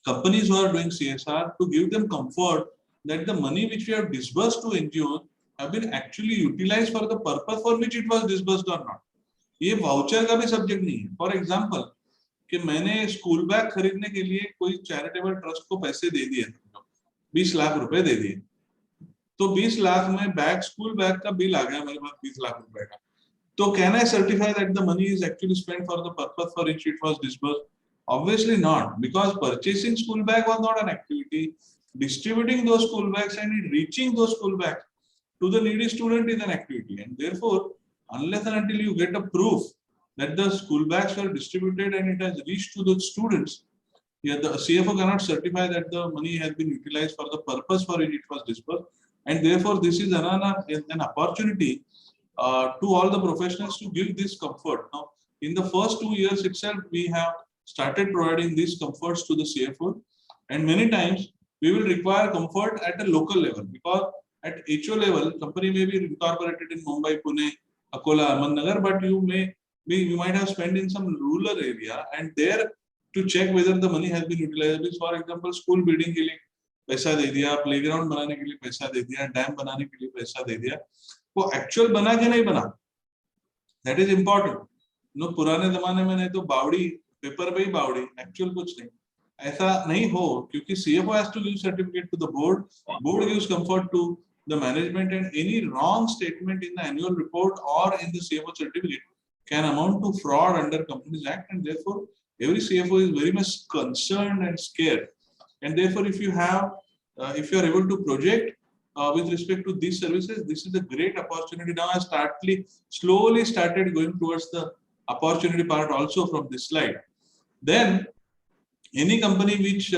companies who are doing CSR to give them comfort that the money which we have disbursed to NGOs have been actually utilized for the purpose for which it was disbursed or not. ये voucher का भी subject नहीं है. For example कि मैंने school bag खरीदने के लिए कोई चैरिटेबल ट्रस्ट को पैसे दे दिए, 20 लाख रुपए दे दिए, तो 20 लाख में बैग, स्कूल बैग का बिल आ गया मेरे पास 20 लाख रुपए का. तो can I certify that the money is actually spent for the purpose for which it was disbursed? Obviously not, because purchasing school bag was not an activity. Distributing those school bags and reaching those school bags to the needy student is an activity, and therefore, unless and until you get a proof that the school bags were distributed and it has reached to the students, Yeah, the CFO cannot certify that the money has been utilized for the purpose for which it was disbursed, and therefore this is an opportunity to all the professionals to give this comfort. Now, in the first 2 years itself, we have started providing these comforts to the CFO, and many times we will require comfort at a local level, because at HO level, company may be incorporated in Mumbai, Pune, Akola, Ahmednagar, but you might have spent in some rural area, and there to check whether the money has been utilized. For example, school building के लिए पैसा दे दिया, playground बनाने के लिए पैसा दे दिया, dam बनाने के लिए पैसा दे दिया, वो actual बना के नहीं बना, that is important. नो पुराने जमाने में नहीं तो बावड़ी, पेपर पे ही बावड़ी, actual कुछ नहीं, ऐसा नहीं हो, क्योंकि CFO has to give certificate to the board, board gives comfort to the management, and any wrong statement in the annual report or in the CFO certificate can amount to fraud under Companies Act, and therefore every CFO is very much concerned and scared. And therefore, if you are able to project with respect to these services, this is a great opportunity. Now I slowly started going towards the opportunity part also from this slide. Then any company which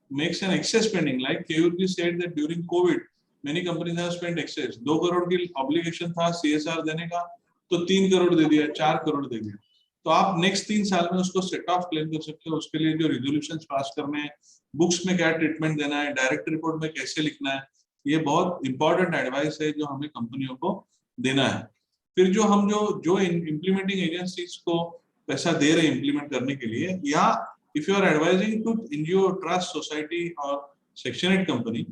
makes an excess spending, like Keyurji said that during COVID, many companies have spent excess. 2 crore की obligation था CSR देने का, तो 3 crore दे दिया, 4 crore दे दिया, तो आप next 3 साल में उसको सेट ऑफ क्लेम कर सकते हो। उसके लिए जो रिजोल्यूशंस पास करने हैं, बुक्स में क्या ट्रीटमेंट देना है, डायरेक्ट रिपोर्ट में कैसे लिखना है, ये बहुत इंपॉर्टेंट एडवाइस है जो हमें कंपनियों को देना है। फिर जो हम जो इम्प्लीमेंटिंग एजेंसीज को पैसा दे रहे हैं इम्प्लीमेंट करने के लिए, या if you are advising to NGO, trust, society और section 8 company,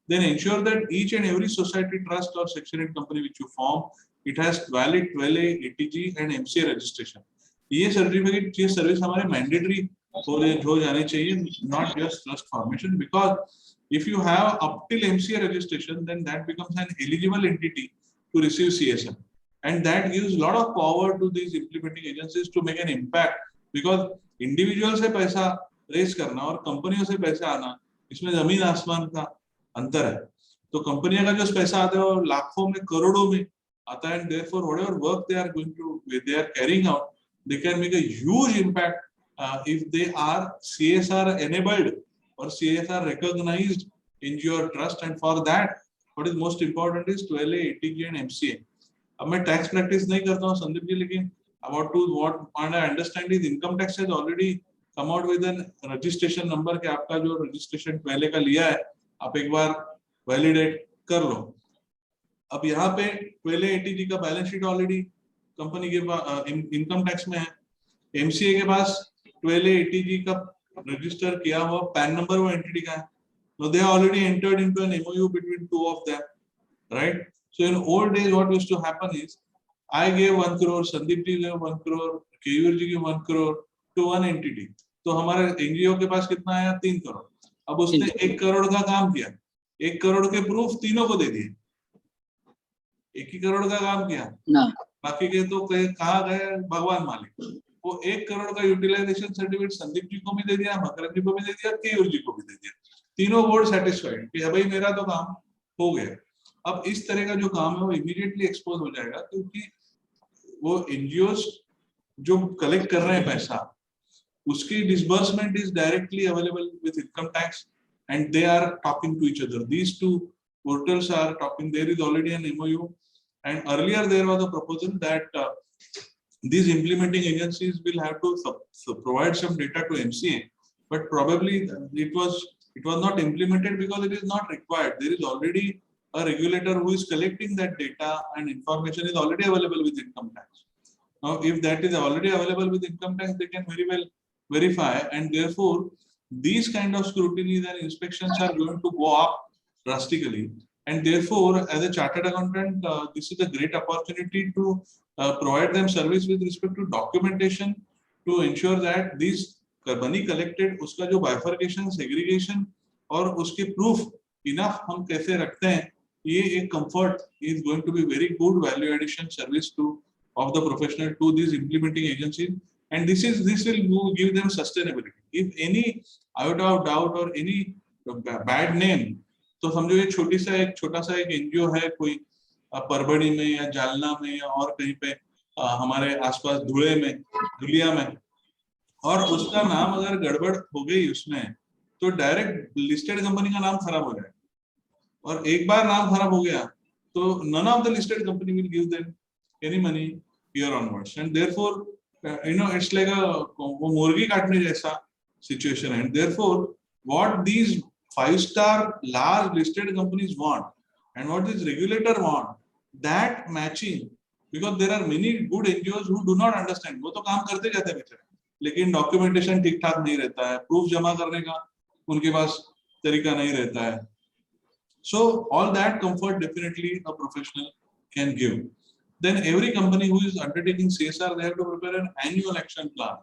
then ensure that each and every society, trust or section 8 company which you form, it has valid 12A, ATG and MCA registration. ये certificate, ये service हमारे mandatory हो जाने चाहिए, not just trust formation, because if you have up till MCA registration, then that becomes an eligible entity to receive CSR, and that gives lot of power to these implementing agencies to make an impact, because individual से पैसा race करना और कंपनियों से पैसा आना, इसमें जमीन आसमान का अंतर है। तो कंपनियों का जो पैसा आता है वो लाखों में, करोड़ों में आता है, and therefore whatever work they are carrying out, they can make a huge impact if they are CSR enabled or CSR recognized in your trust, and for that what is most important is 12A, ATG and MCA. अब मैं tax practice नहीं करता हूँ संदीप जी, लेकिन what I understand is income tax has already come out with an registration number कि आपका जो registration पहले का लिया है आप एक बार वैलिडेट कर लो। अब यहाँ पे 12A, ATG का बैलेंस शीट ऑलरेडी कंपनी के पास इनकम टैक्स में है, MCA के पास 12A, ATG का रजिस्टर किया हुआ पैन नंबर वो एंटिटी का है, so they already entered into an MOU between two of them, right? So in old days what used to happen is I gave 1 crore, Sandeep ji gave 1 crore, Keyur ji gave 1 crore to one entity, तो हमारे NGO के पास कितना आया, 3 करोड़। अब उसने 1 करोड़ का काम किया, 1 करोड़ के प्रूफ तीनों को दे दिए, 1 ही करोड़ का काम किया, बाकी के तो कहाँ गए भगवान मालिक। वो 1 करोड़ का यूटिलाइजेशन सर्टिफिकेट संदीप जी को भी दे दिया, मकरन जी को भी दे दिया, केयूर जी को भी दे दिया, तीनों बोर्ड सेटिस्फाइड कि भाई मेरा तो काम हो गया। अब इस तरह का जो काम है वो इमीडिएटली एक्सपोज हो जाएगा, क्योंकि वो एनजीओस जो कलेक्ट कर रहे हैं पैसा, उसकी disbursement is directly available with income tax, and they are talking to each other, these two portals are talking, there is already an MOU, and earlier there was a proposal that these implementing agencies will have to provide some data to MCA, but probably it was not implemented because it is not required. There is already a regulator who is collecting that data, and information is already available with income tax. Now if that is already available with income tax, they can very well verify, and therefore these kind of scrutinies and inspections are going to go up drastically, and therefore as a chartered accountant this is a great opportunity to provide them service with respect to documentation, to ensure that these money collected उसका जो bifurcation, segregation और उसके proof enough हम कैसे रखते हैं, ये एक comfort is going to be very good value addition service to of the professional to these implementing agencies, and this will give them sustainability. If any iota of doubt or any bad name, तो समझो ये छोटा सा एक NGO है कोई परभणी में या जालना में या और कहीं पे हमारे आसपास धुलिया में, और उसका नाम अगर गड़बड़ हो गई उसमें तो डायरेक्ट लिस्टेड कंपनी का नाम खराब हो जाएगा, और एक बार नाम खराब हो गया तो none of the listed company will give them any money here onwards, and therefore it's like वो मुर्गी काटने जैसा situation है. And therefore what these 5-star large listed companies want and what this regulator want, that matching, because there are many good NGOs who do not understand. वो तो काम करते जाते हैं बेचारे, लेकिन डॉक्यूमेंटेशन ठीक ठाक नहीं रहता है, प्रूफ जमा करने का उनके पास तरीका नहीं रहता है. So all that comfort definitely a professional can give. Then every company who is undertaking CSR, they have to prepare an annual action plan.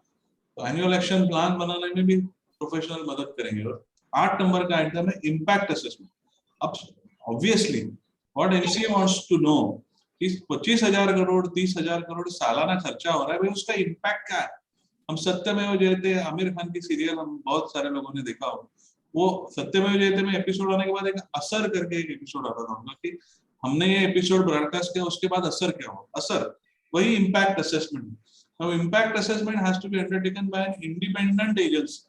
तो annual action plan बनाने में भी professional मदद करेंगे. और 8 नंबर का आइटम है impact assessment. अब obviously what NCA wants to know is 25,000 crore 30,000 crore सालाना खर्चा हो रहा है, भाई उसका इम्पैक्ट क्या है. हम सत्यमेव जयते, आमिर खान की सीरियल हम बहुत सारे लोगों ने देखा हो, वो सत्यमेव जयते में एपिसोड आने के बाद एक असर करके एक एपिसोड आता था उनका कि हमने ये एपिसोड ब्रॉडकास्ट किया, उसके बाद असर क्या हो. असर वही impact assessment. Now impact assessment has to be undertaken by an independent agency.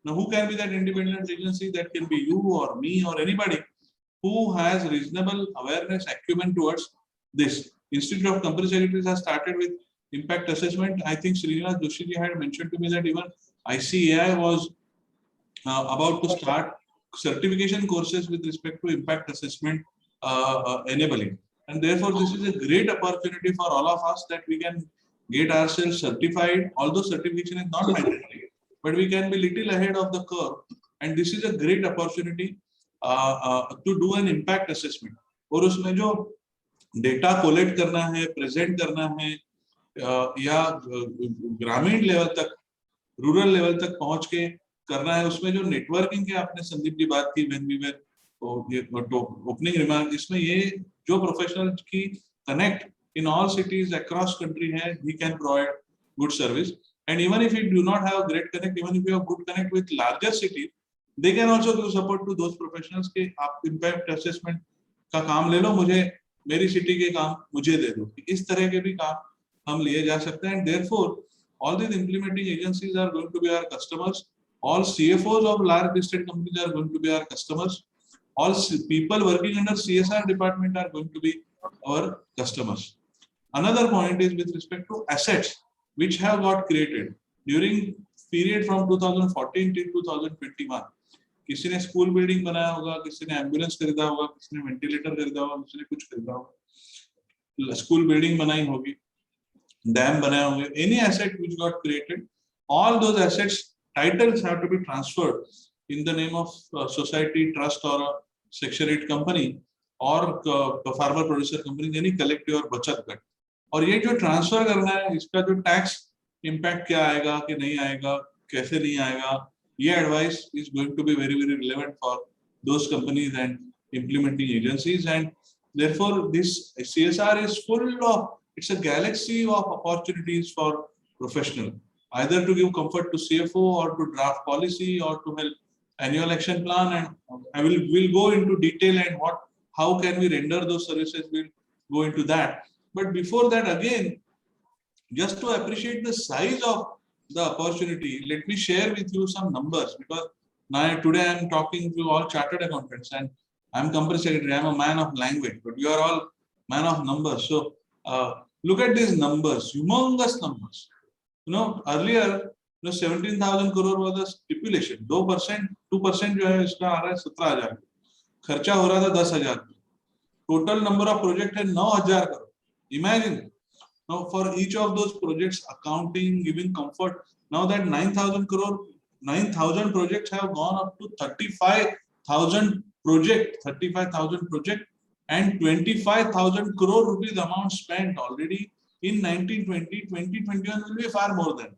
Now who can be that independent agency? That can be you or me or anybody who has reasonable awareness, acumen towards this. Institute of Company Secretaries has started with impact assessment. I think Srinivas Joshi ji had mentioned to me that even ICAI was about to start certification courses with respect to impact assessment enabling. And therefore, this is a great opportunity for all of us that we can get ourselves certified, although certification is not mandatory, but we can be little ahead of the curve. And this is a great opportunity to do an impact assessment. और उसमें जो data collect करना है, present करना है, या ग्रामीण level तक, रूरल लेवल तक पहुंच के करना है, उसमें जो नेटवर्किंग की आपने संदीप जी बात की, when we were opening remark, इसमें ये जो प्रोफेशनल की connect in all cities across country hai, we can provide good service. And even if you do not have a great connect, even if you have good connect with larger cities, they can also give support to those professionals कि आप impact assessment का काम ले लो, मुझे मेरी city के काम मुझे दे दो. इस तरह के भी काम हम लिए जा सकते हैं. And therefore all these implementing agencies are going to be our customers. All CFOs of large listed companies are going to be our customers. All people working under CSR department are going to be our customers. Another point is with respect to assets which have got created during period from 2014 till 2021. किसी ने school building बनाया होगा, किसी ने ambulance खरीदा होगा, किसी ने वेंटिलेटर खरीदा होगा, किसी ने कुछ खरीदा होगा, स्कूल बिल्डिंग बनाई होगी, डैम बनाए होंगे. Any asset which got created, all those assets titles have to be transferred in the name of society, trust or a section 8 company और फार्मर प्रोड्यूसर कंपनी, यानी कलेक्टिव और बचत गट. और ये जो ट्रांसफर करना है, इसका जो टैक्स इम्पैक्ट क्या आएगा कि नहीं आएगा, कैसे नहीं आएगा, ये advice is going to be very very relevant for those companies and implementing agencies. And therefore this CSR is full of, it's a galaxy of opportunities for professional, either to give comfort to CFO or to draft policy or to help annual action plan. And I will go into detail and how can we render those services, we'll go into that. But before that, again, just to appreciate the size of the opportunity, let me share with you some numbers, because now today I am talking to all chartered accountants and I am company secretary, I am a man of language, but you are all man of numbers. So look at these numbers, humongous numbers. You know, earlier 17,000 crore was the stipulation. 2% जो है इसका आ रहा है 17,000, खर्चा हो रहा था 10,000. Total number of projects है 9,000 crore. Imagine now for each of those projects, accounting, giving comfort. Now that 9,000 crore, 9,000 projects have gone up to 35,000 project, and 25,000 crore rupees amount spent already in 1920. 2021 will be far more than.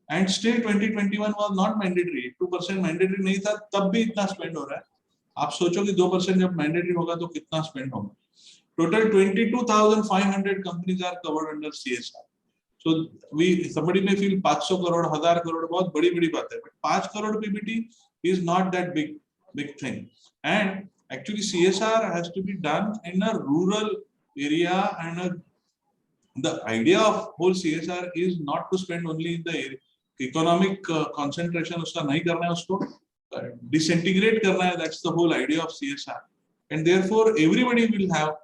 And still 2021 was not mandatory. 2% mandatory नहीं था, तब भी इतना spend हो रहा है. आप सोचो कि 2% जब mandatory होगा तो कितना spend होगा. Total 22,500 companies are covered under CSR. So somebody may feel 500 crore, 1,000 crore बहुत बड़ी बात है, but 5 crore PBT is not that big thing. And actually CSR has to be done in a rural area and a the idea of whole CSR is not to spend only in the economic concentration. उसका नहीं करना है, उसको disintegrate करना है. That's the whole idea of CSR, and therefore everybody will have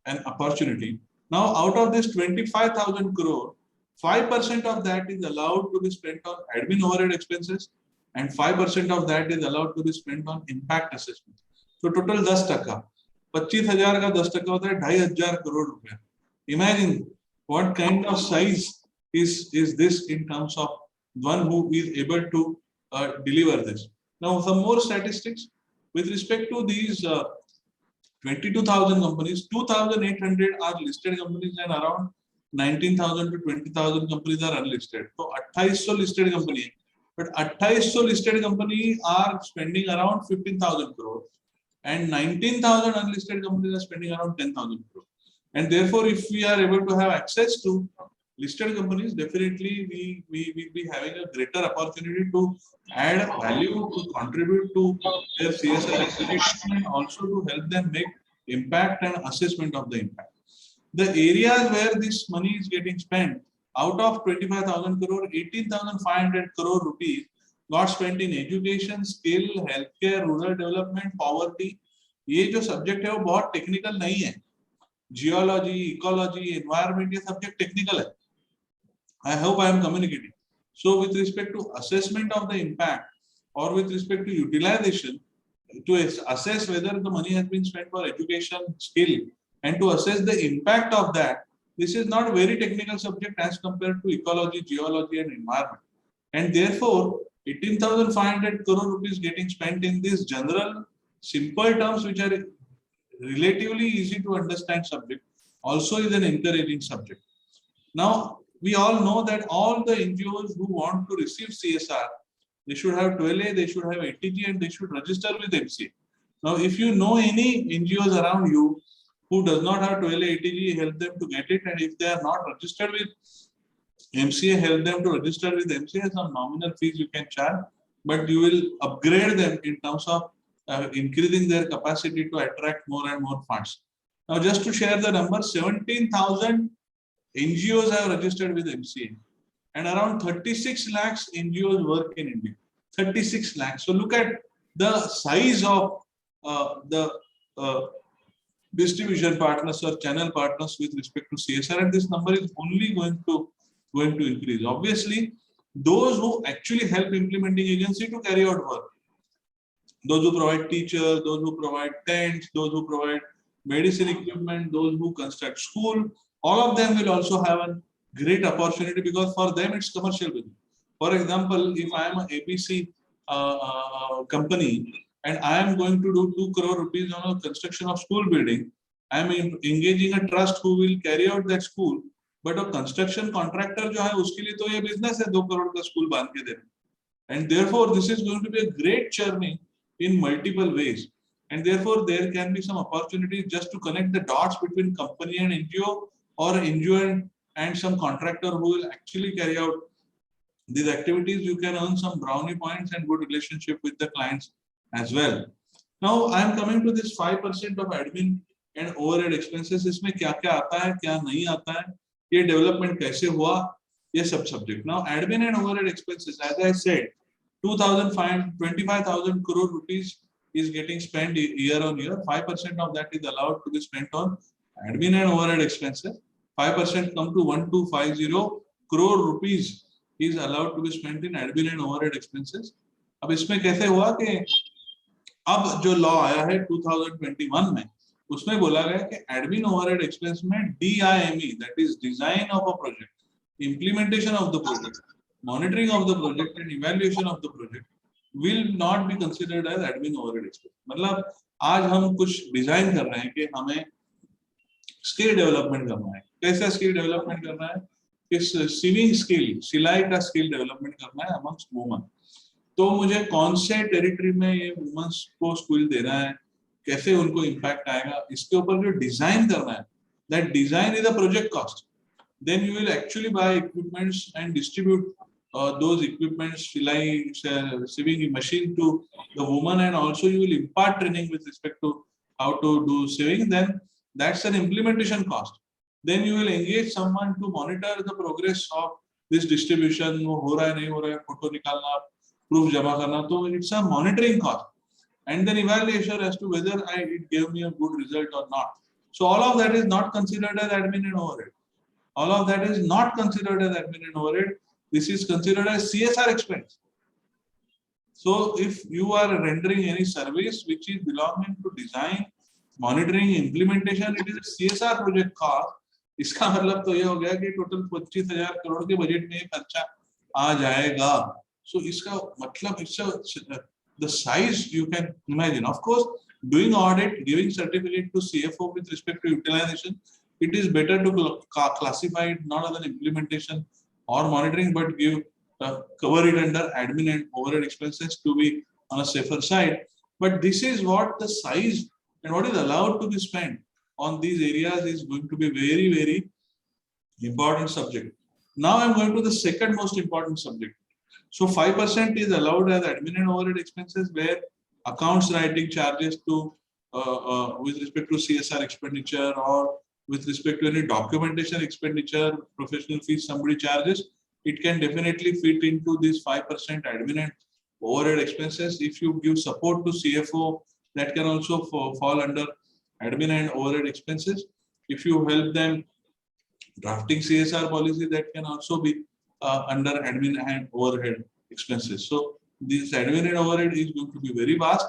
an opportunity. Now, out of this 25,000 crore, 5% of that is allowed to be spent on admin overhead expenses, and 5% of that is allowed to be spent on impact assessment. So total 10%. 25,000 का 10% होता है 2,500 crore रुपया. Imagine what kind of size is this in terms of one who is able to deliver this. Now, some more statistics with respect to these 22,000 companies. 2,800 are listed companies and around 19,000 to 20,000 companies are unlisted. So 2,800 listed company, but 2,800 listed company are spending around 15,000 crore, and 19,000 unlisted companies are spending around 10,000 crore. And therefore, if we are able to have access to listed companies, definitely we will be having a greater opportunity to add value, to contribute to their CSR activities, and also to help them make impact and assessment of the impact. The areas where this money is getting spent, out of 25,000 crore, 18,500 crore rupees got spent in education, skill, healthcare, rural development, poverty. ये जो subject है वो बहुत technical नहीं है. Geology, ecology, environment, ये subject technical है. I hope I am communicating. So with respect to assessment of the impact or with respect to utilization, to assess whether the money has been spent for education, skill, and to assess the impact of that, this is not a very technical subject as compared to ecology, geology, and environment. And therefore, 18,500 crore rupees getting spent in this general, simple terms which are relatively easy to understand subject also is an encouraging subject. Now, we all know that all the NGOs who want to receive CSR, they should have 12A, they should have ATG, and they should register with MCA. Now, if you know any NGOs around you who does not have 12A, ATG, help them to get it. And if they are not registered with MCA, help them to register with MCA. Some nominal fees you can charge, but you will upgrade them in terms of increasing their capacity to attract more and more funds. Now, just to share the number, 17,000 NGOs have registered with MCA, and around 36 lakhs NGOs work in India. 36 lakhs. So look at the size of the distribution partners or channel partners with respect to CSR, and this number is only going to increase. Obviously, those who actually help implementing agency to carry out work, those who provide teachers, those who provide tents, those who provide medicine equipment, those who construct school, all of them will also have a great opportunity because for them it's commercial business. For example, if I am a ABC company and I am going to do 2 crore rupees on a construction of school building, I am engaging a trust who will carry out that school, but a construction contractor जो है उसके लिए तो ये business है 2 crore का school बांध के देना. And therefore, this is going to be a great journey in multiple ways. And therefore, there can be some opportunities just to connect the dots between company and NGO, or NGO and some contractor who will actually carry out these activities. You can earn some brownie points and good relationship with the clients as well. Now, I am coming to this 5% of admin and overhead expenses. इसमें क्या-क्या आता है, क्या नहीं आता है, ये development कैसे हुआ, ये सब subject. Now, admin and overhead expenses, as I said, 25,000 crore rupees is getting spent year on year. 5% of that is allowed to be spent on admin and overhead expenses. 5% come to 1,250 crore rupees is allowed to be spent in admin and overhead expenses. अब इसमें कैसे हुआ कि अब जो law आया है 2021 में, उसमें बोला गया कि admin overhead expense में DIME, that is design of a project, implementation of the project, monitoring of the project and evaluation of the project will not be considered as admin overhead expense. मतलब आज हम कुछ design कर रहे हैं कि हमें स्किल डेवलपमेंट करना है. कैसा स्किल डेवलपमेंट करना है? किस सिविंग स्किल, सिलाई का स्किल डेवलपमेंट करना है अमंग्स्ट वुमन. तो मुझे कौन से टेरिटरी में ये वुमेन्स को स्किल देना है, कैसे उनको इम्पैक्ट आएगा, इसके ऊपर जो डिजाइन करना है, that design is a project cost. Then you will actually buy equipments and distribute those equipments, sewing machine to the woman, and also you will impart training with respect to how to do sewing. Then that's an implementation cost. then you will engage someone to monitor the progress of this distribution. वो हो रहा है नहीं हो रहा है, photo निकालना, proof जमा करना, तो it's a monitoring cost, and then evaluation as to whether it gave me a good result or not. So all of that is not considered as admin and overhead. All of that is not considered as admin and overhead. This is considered as CSR expense. So if you are rendering any service which is belonging to design, monitoring, implementation, it is a CSR project cost. इसका मतलब तो ये हो गया कि total 25,000 crore के budget में खर्चा आ जाएगा. So इसका मतलब इससे the size you can imagine. Of course, doing audit, giving certificate to CFO with respect to utilization, it is better to classify it not as an implementation or monitoring, but cover it under admin and overhead expenses to be on a safer side. But this is what the size and what is allowed to be spent on these areas is going to be very, very important subject. Now I'm going to the second most important subject. So 5% is allowed as admin and overhead expenses, where accounts writing charges to with respect to CSR expenditure or with respect to any documentation expenditure, professional fees somebody charges, it can definitely fit into this 5% admin and overhead expenses. If you give support to CFO, that can also fall under admin and overhead expenses. If you help them drafting CSR policy, that can also be under admin and overhead expenses. So this admin and overhead is going to be very vast.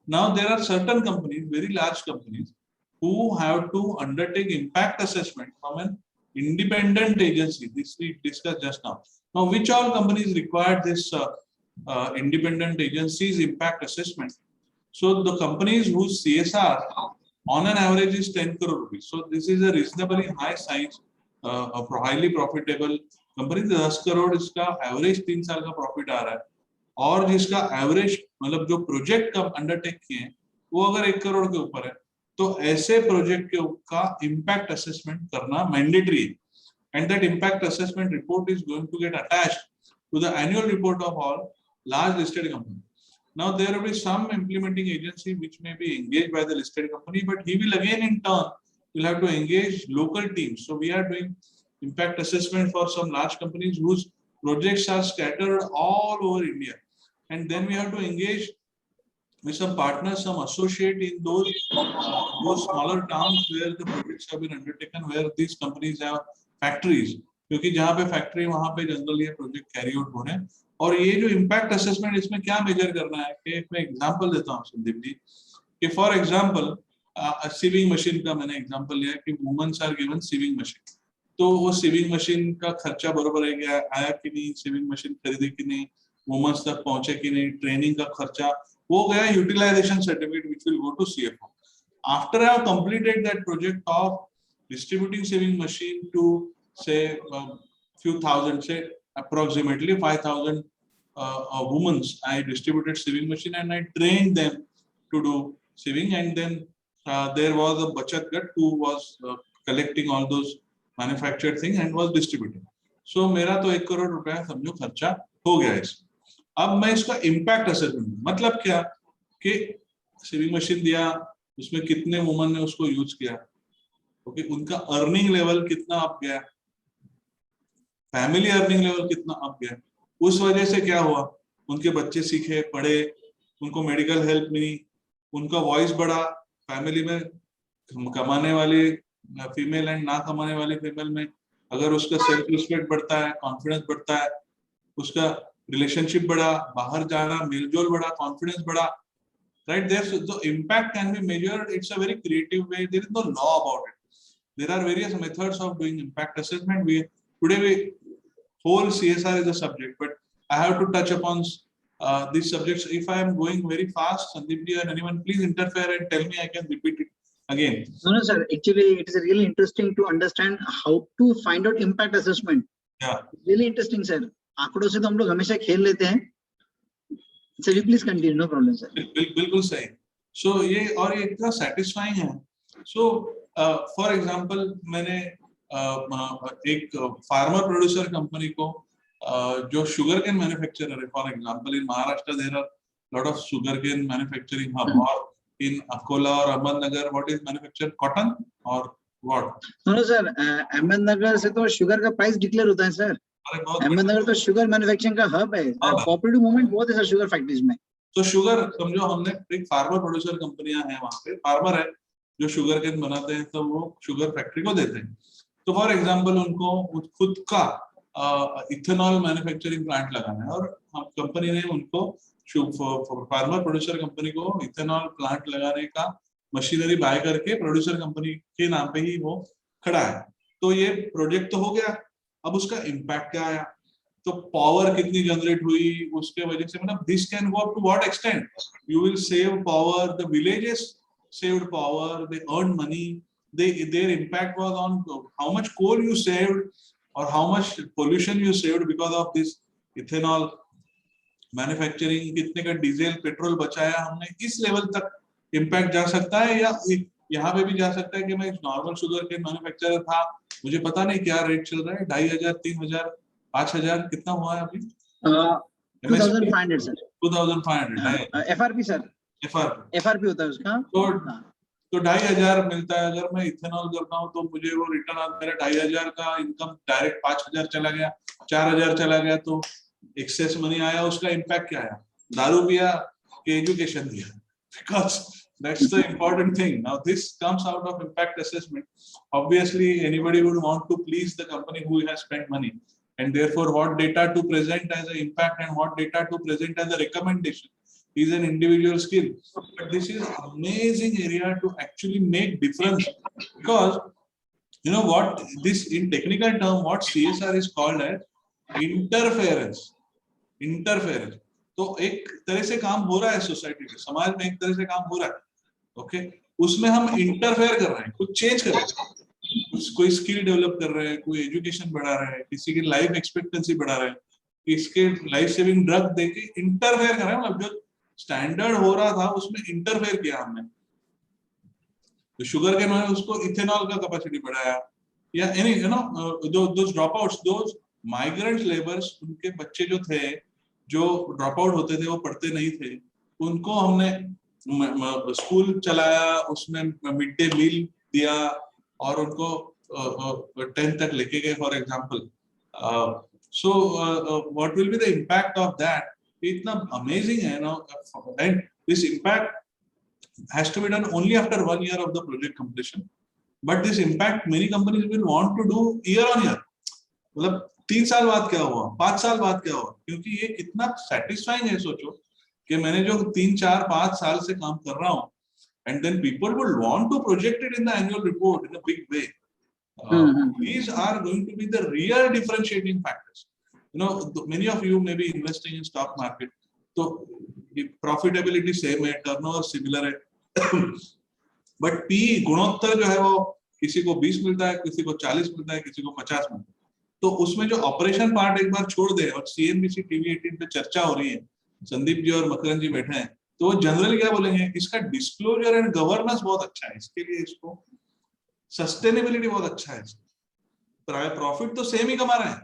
Now there are certain companies, very large companies, who have to undertake impact assessment from an independent agency. This we discussed just now. Now, which all companies require this independent agency's impact assessment? So the companies whose CSR on an average is 10 crore rupees. So this is a reasonably high size, highly profitable company. 10 crore इसका average 3 साल का profit आ रहा है, और जिसका average मतलब जो project का undertake किए हैं वो अगर 1 crore के ऊपर है, तो ऐसे project के का impact assessment करना mandatory है. And that impact assessment report is going to get attached to the annual report of all large listed companies. Now there will be some implementing agency which may be engaged by the listed company, but he will again in turn will have to engage local teams. So we are doing impact assessment for some large companies whose projects are scattered all over India, and then we have to engage with some partners, some associate in those smaller towns where the projects have been undertaken, where these companies have factories, क्योंकि जहाँ पे factory वहाँ पे generally ये project carry out होने. और ये जो इम्पैक्ट असेसमेंट इसमें क्या मेजर करना है कि मैं एग्जांपल देता हूँ संदीप जी, कि फॉर एग्जांपल सीविंग मशीन का मैंने एग्जांपल लिया कि womens are given sewing machine, तो वो सीविंग मशीन का खर्चा बरोबर है क्या, आया कि नहीं, सीविंग मशीन खरीदी कि नहीं, वुमेन्स तक पहुंचे कि नहीं, ट्रेनिंग का खर्चा, वो गया utilization certificate which will go to CFO. After I have completed that project of distributing saving machine to say few thousand, say approximately 5,000 women, I distributed saving machine and I trained them to do saving, and then there was a Bachat Gat who was collecting all those manufactured things and was distributing. So मेरा तो 1 करोड़ रुपया समझो खर्चा हो गया इसमें. अब मैं इसका इम्पैक्ट असेसमेंट मतलब क्या कि सेविंग मशीन दिया, उसमें कितने वुमन ने उसको यूज किया, ओके, उनका अर्निंग लेवल कितना अप गया, फैमिली अर्निंग लेवल कितना अप गया, उस वजह से क्या हुआ, उनके बच्चे सीखे, पढ़े, उनको मेडिकल हेल्प मिली, उनका वॉइस बढ़ा, फैमिली में कमाने वाली फीमेल एंड ना कमाने वाली फीमेल में अगर उसका सेल्फ रिस्पेक्ट बढ़ता है, कॉन्फिडेंस बढ़ता है, उसका रिलेशनशिप बढ़ा, बाहर जाना, मेलजोल बढ़ा, कॉन्फिडेंस बढ़ा, right? There, so the impact can be measured. It's a very creative way. There is no law about it. There are various methods of doing impact assessment. Today whole CSR is a subject, but I have to touch upon these subjects. If I am going very fast, Sandeep ji and anyone, please interfere and tell me. I can repeat it again. No, sir. Actually, it is really interesting to understand how to find out impact assessment. Yeah. Really interesting, sir. आंकड़ों से तो हम लोग हमेशा खेल लेते हैं. Sir, you please continue. No problem, sir. बिल्कुल सही. So ये और ये इतना satisfying है. So for example, मैंने एक फार्मर प्रोड्यूसर कंपनी को जो शुगर केन मैन्युफैक्चरर है, for example in Maharashtra there are lot of sugar cane manufacturing hub, और इन अकोला और Ahmednagar what is manufacture, cotton और What? No sir, अहमदनगर से तो शुगर का प्राइस डिक्लेयर होता है सर. अरे बहुत अहमदनगर तो शुगर मैन्युफैक्चरिंग का हब है. हाँ। कोऑपरेटिव मूवमेंट बहुत है सर शुगर फैक्ट्रीज में. तो शुगर समझो, हमने एक फार्मर प्रोड्यूसर कंपनियां हैं वहां पे, फार्मर है जो शुगर केन बनाते हैं, तो वो शुगर फैक्ट्री को देते हैं. तो फॉर एग्जांपल उनको खुद का इथेनॉल मैन्युफैक्चरिंग प्लांट लगाना है, और हम कंपनी ने उनको, फार्मर प्रोड्यूसर कंपनी को इथेनॉल प्लांट लगाने का मशीनरी बाय करके प्रोड्यूसर कंपनी के नाम पे ही वो खड़ा है. तो ये प्रोजेक्ट तो हो गया. अब उसका इम्पैक्ट क्या आया, तो पावर कितनी जनरेट हुई उसके वजह से, मतलब this can go up to what extent. You will save power, the villages saved power, they earned money, their impact was on how much coal you saved or how much pollution you saved because of this ethanol manufacturing. कितने का diesel petrol बचाया हमने, इस level तक impact जा सकता है. या यहाँ पे भी जा सकता है कि मैं नॉर्मल शुगर केन मैन्युफैक्चरर था, मुझे पता नहीं क्या रेट चल रहा है, 2500, 3000, 5000 कितना हुआ है अभी? 2500 सर. 2500 FRP sir. FRP होता है उसका. तो 2500 मिलता है. अगर मैं इथेनॉल करता हूँ तो मुझे वो रिटर्न आता है 2500 का इनकम डायरेक्ट 5000 चला गया, 4000 चला गया, तो एक्सेस मनी आया. उसका इम्पैक्ट क्या आया? दारू पिया कि एजुकेशन दिया? Because that's the important thing. Now this comes out of impact assessment. Obviously anybody would want to please the company who has spent money, and therefore what data to present as an impact and what data to present as a recommendation is an individual skill. But this is amazing area to actually make difference, because you know what, this in technical term what CSR is called as interference. तो एक तरह से काम हो रहा है society में, समाज में एक तरह से काम हो रहा है. ओके, उसमें हम इंटरफेयर कर रहे हैं, कुछ चेंज कर रहे हैं, कोई स्किल डेवलप कर रहे हैं, कोई एजुकेशन बढ़ा रहे हैं, किसी की लाइफ एक्सपेक्टेंसी बढ़ा रहे हैं, इसके लाइफ सेविंग ड्रग देके इंटरफेयर कर रहे हैं. मतलब जो स्टैंडर्ड हो रहा था उसमें इंटरफेयर किया हमने. तो शुगर के में उसको इथेनॉल का कैपेसिटी बढ़ाया, या any you know those drop outs, those migrant labours, उनके बच्चे जो थे जो ड्रॉप आउट होते थे, वो पढ़ते नहीं थे, उनको हमने स्कूल चलाया, उसमें मिड डे मील दिया और उनको 10th तक लेके गए for example. So what will be the impact of that? इतना अमेजिंग है ना. And this impact has to be done only after 1 year of the project completion, but this impact many companies will want to do year on year. मतलब 3 साल बाद क्या हुआ, 5 साल बाद क्या हुआ, क्योंकि ये कितना सेटिस्फाइंग है. सोचो कि मैंने जो 3, 4, 5 साल से काम कर रहा हूँ, and then people will want to project it in the annual report in a big way. These are going to be the real differentiating factors. You know, many of you may be investing in stock market, so profitability same है, turnover similar है, but P गुणोत्तर जो है वो किसी को 20 मिलता है, किसी को 40 मिलता है, किसी को 50 मिलता है. तो उसमें जो ऑपरेशन पार्ट एक बार छोड़ दे, और CNBC TV 18 पे चर्चा हो रही है, संदीप जी और मकरन जी बैठे हैं, तो वो जनरली क्या बोलेंगे, इसका डिस्क्लोजर एंड गवर्नेंस बहुत अच्छा है, इसके लिए इसको सस्टेनेबिलिटी बहुत अच्छा है, प्रॉफिट तो सेम ही कमा रहे हैं,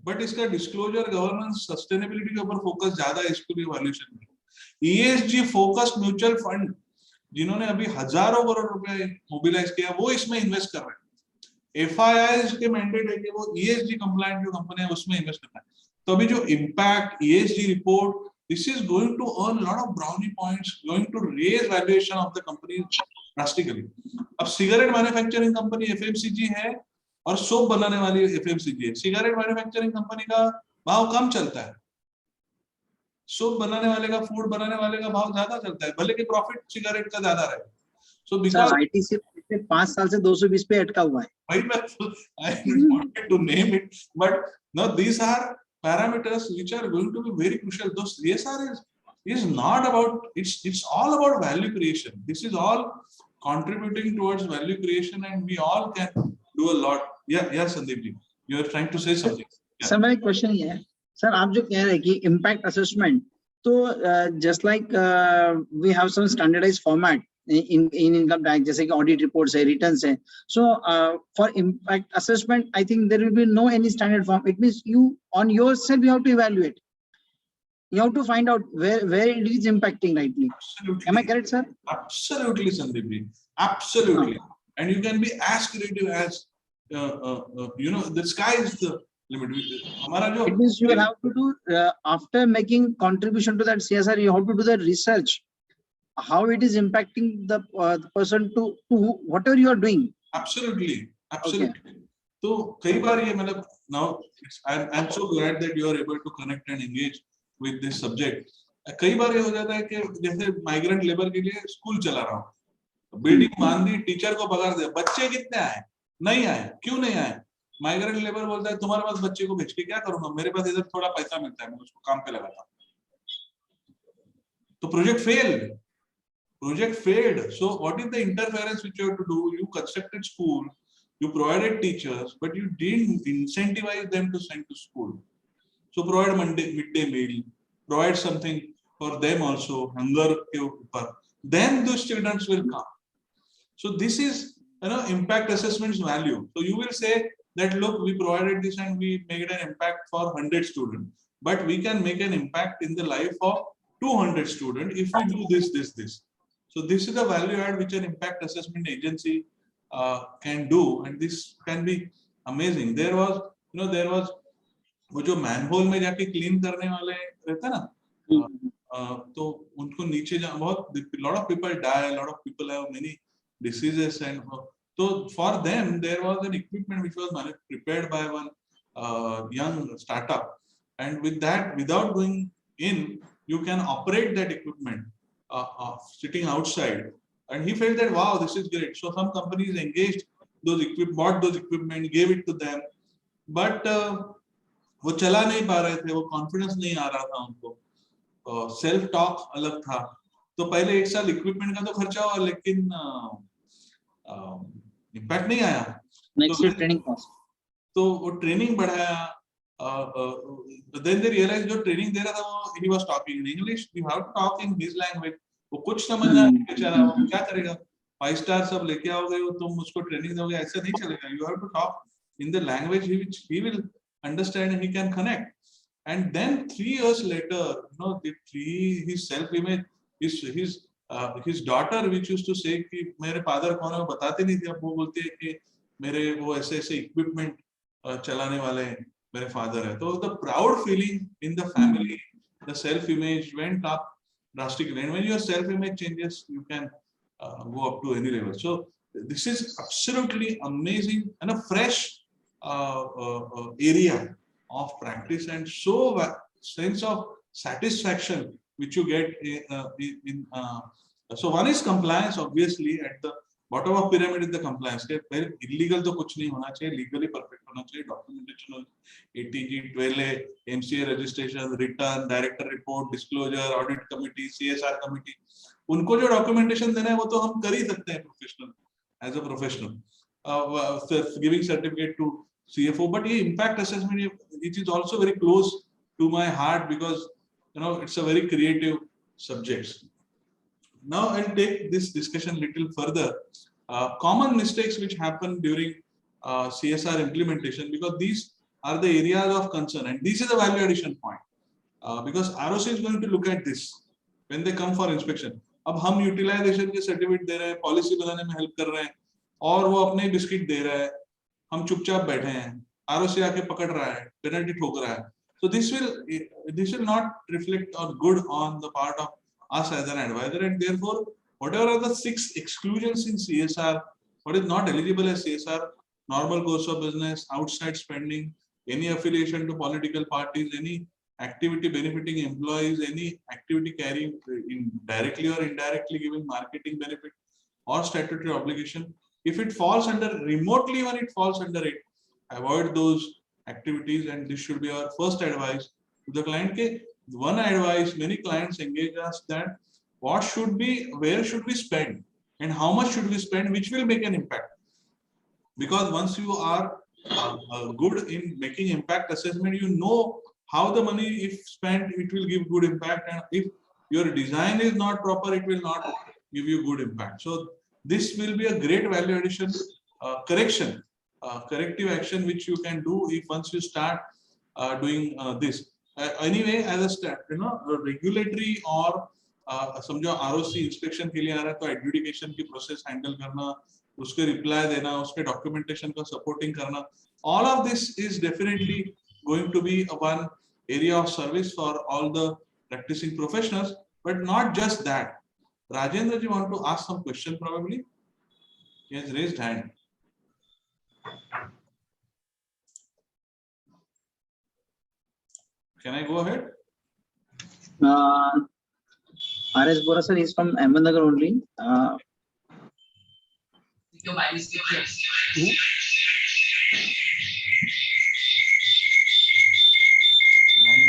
बट इसका डिस्क्लोजर, गवर्नेंस, सस्टेनेबिलिटी के ऊपर फोकस ज्यादा है, इसको भी वैल्यूएशन में. ESG फोकस्ड म्यूचुअल फंड जिन्होंने अभी हजारों करोड़ रुपए मोबिलाइज किया, वो इसमें इन्वेस्ट कर रहे हैं. FIIs के मैंडेट है कि वो ESG कंप्लायंट जो कंपनी है उसमें इन्वेस्ट करना है. तो अभी जो impact ESG report, this is going to earn a lot of brownie points, going to raise valuation of the company drastically. अब सिगरेट मैन्युफैक्चरिंग कंपनी FMCG है और सोप बनाने वाली FMCG है. सिगरेट मैन्युफैक्चरिंग कंपनी का भाव कम चलता है, सोप बनाने वाले का, फूड बनाने वाले का भाव ज्यादा चलता है, भले कि प्रॉफिट सिगरेट का ज्यादा रहे. So because ITC 5 साल से 220 पे अटका हुआ है. I wanted to name it, but now these are parameters which are going to be very crucial. Those CSR is not about, it's all about value creation. This is all contributing towards value creation, and we all can do a lot. Yeah, Sandeep ji, you are trying to say something. Sir मेरा question ये है, sir आप जो कह रहे हैं कि impact assessment, तो just like we have some standardized format in income tax, जैसे कि ऑडिट रिपोर्ट्स है, रिटर्न्स है. So for impact assessment I think there will be no any standard form. It means you on yourself you have to evaluate, you have to find out where it is impacting rightly. Absolutely. Am I correct, sir? Absolutely, Sandeep ji. Absolutely. and you can be as creative as the sky is the limit. हमारा जो It means you will have to do, after making contribution to that CSR, you have to do the research, how it is impacting the person to whatever you are doing. Absolutely. So कई बार ये मतलब now I'm so glad that you are able to connect and engage with this subject. कई बार ये हो जाता है कि जैसे migrant labor के लिए स्कूल चला रहा हूँ, बिल्डिंग बांध दी, टीचर को पगार दे, बच्चे कितने आए, नहीं आए, क्यों नहीं आए? माइग्रेंट लेबर बोलता है तुम्हारे पास बच्चे को भेज के क्या करूंगा, मेरे पास इधर थोड़ा पैसा मिलता है, मैं उसको काम पे लगाता हूँ. तो project failed. So what is the interference which you have to do? You constructed school, you provided teachers, but you didn't incentivize them to send to school. So provide midday meal, provide something for them also, hunger ke upar. Then those children will come. So this is impact assessment's value. So you will say that look, we provided this and we made an impact for 100 students, but we can make an impact in the life of 200 students if we do this. So this is the value add which an impact assessment agency can do, and this can be amazing. There was वो जो manhole में जाके clean करने वाले रहते हैं ना, तो उनको नीचे बहुत lot of people die, a lot of people have many diseases, and so for them there was an equipment which was prepared by one young startup, and with that, without going in, you can operate that equipment sitting outside, and he felt that wow, this is great. So some companies engaged bought those equipment, gave it to them, but वो चला नहीं पा रहे थे, वो confidence नहीं आ रहा था उनको, सेल्फ टॉक अलग था. तो पहले एक साल इक्विपमेंट का तो खर्चा हुआ, लेकिन इम्पैक्ट नहीं आया. Next year training cost. तो वो ट्रेनिंग बढ़ाया. Then they realized जो ट्रेनिंग दे रहा था वो he was talking in English. You have to talk in his language. वो कुछ समझना नहीं बेचारा, वो क्या करेगा? 5 स्टार सब लेके आओगे हो, तुम उसको ट्रेनिंग दोगे, ऐसा नहीं चलेगा. You have to talk in the language which he will understand and he can connect. And then 3 years later, his self-image, his daughter, which used to say कि मेरे father कौन है, वो बताते नहीं थे, अब वो बोलते हैं कि मेरे वो ऐसे equipment चलाने वाले मेरे father है. तो the proud feeling in the family, the self-image went up drastically. And when your self-image changes, you can go up to any level. So this is absolutely amazing and a fresh area of practice, and so sense of satisfaction which you get in so one is compliance. Obviously at the bottom of pyramid is the compliance. Illegal तो कुछ नहीं होना चाहिए, legally perfect होना चाहिए, documentation, ATG, 12A, MCA registration, return, director report, disclosure, audit committee, CSR committee, उनको जो documentation देना है वो तो हम कर ही सकते हैं professional, as a professional, giving certificate to CFO. But impact assessment, it is also very close to my heart because it's a very creative subject. Now I'll take this discussion little further. Common mistakes which happen during CSR implementation, because these are the areas of concern, and this is a value addition point, because ROC is going to look at this when they come for inspection. अब हम utilization के certificate दे रहे हैं, policy बनाने में help कर रहे हैं, और वो अपने बिस्किट दे रहा है, हम चुपचाप बैठे हैं, आरओसी आके पकड़ रहा है, पेनल्टी ठोक रहा है. So this will not reflect or good on the part of us as an advisor, and therefore whatever are the 6 exclusions in CSR, what is not eligible as CSR, normal course of business, outside spending, any affiliation to political parties, any activity benefiting employees, any activity carrying directly or indirectly giving marketing benefit, or statutory obligation. If it falls under, remotely when it falls under it, avoid those activities, and this should be our first advice to the client. One advice, many clients engage us that what should be, where should we spend, and how much should we spend, which will make an impact. Because once you are good in making impact assessment, you know how the money, if spent, it will give good impact, and if your design is not proper, it will not give you good impact. So this will be a great value addition corrective action which you can do if once you start doing this. Anyway, as a step, regulatory or समझो ROC inspection के लिए आ रहा है तो adjudication की process handle करना, उसके reply देना, उसके डॉक्यूमेंटेशन का सपोर्टिंग करना, all of this is definitely going to be a one area of service for all the practicing professionals. But not just that. Rajendra ji want to ask some question probably. He has raised hand. Can I go ahead? R.S. Bora sir is from Ahmednagar only.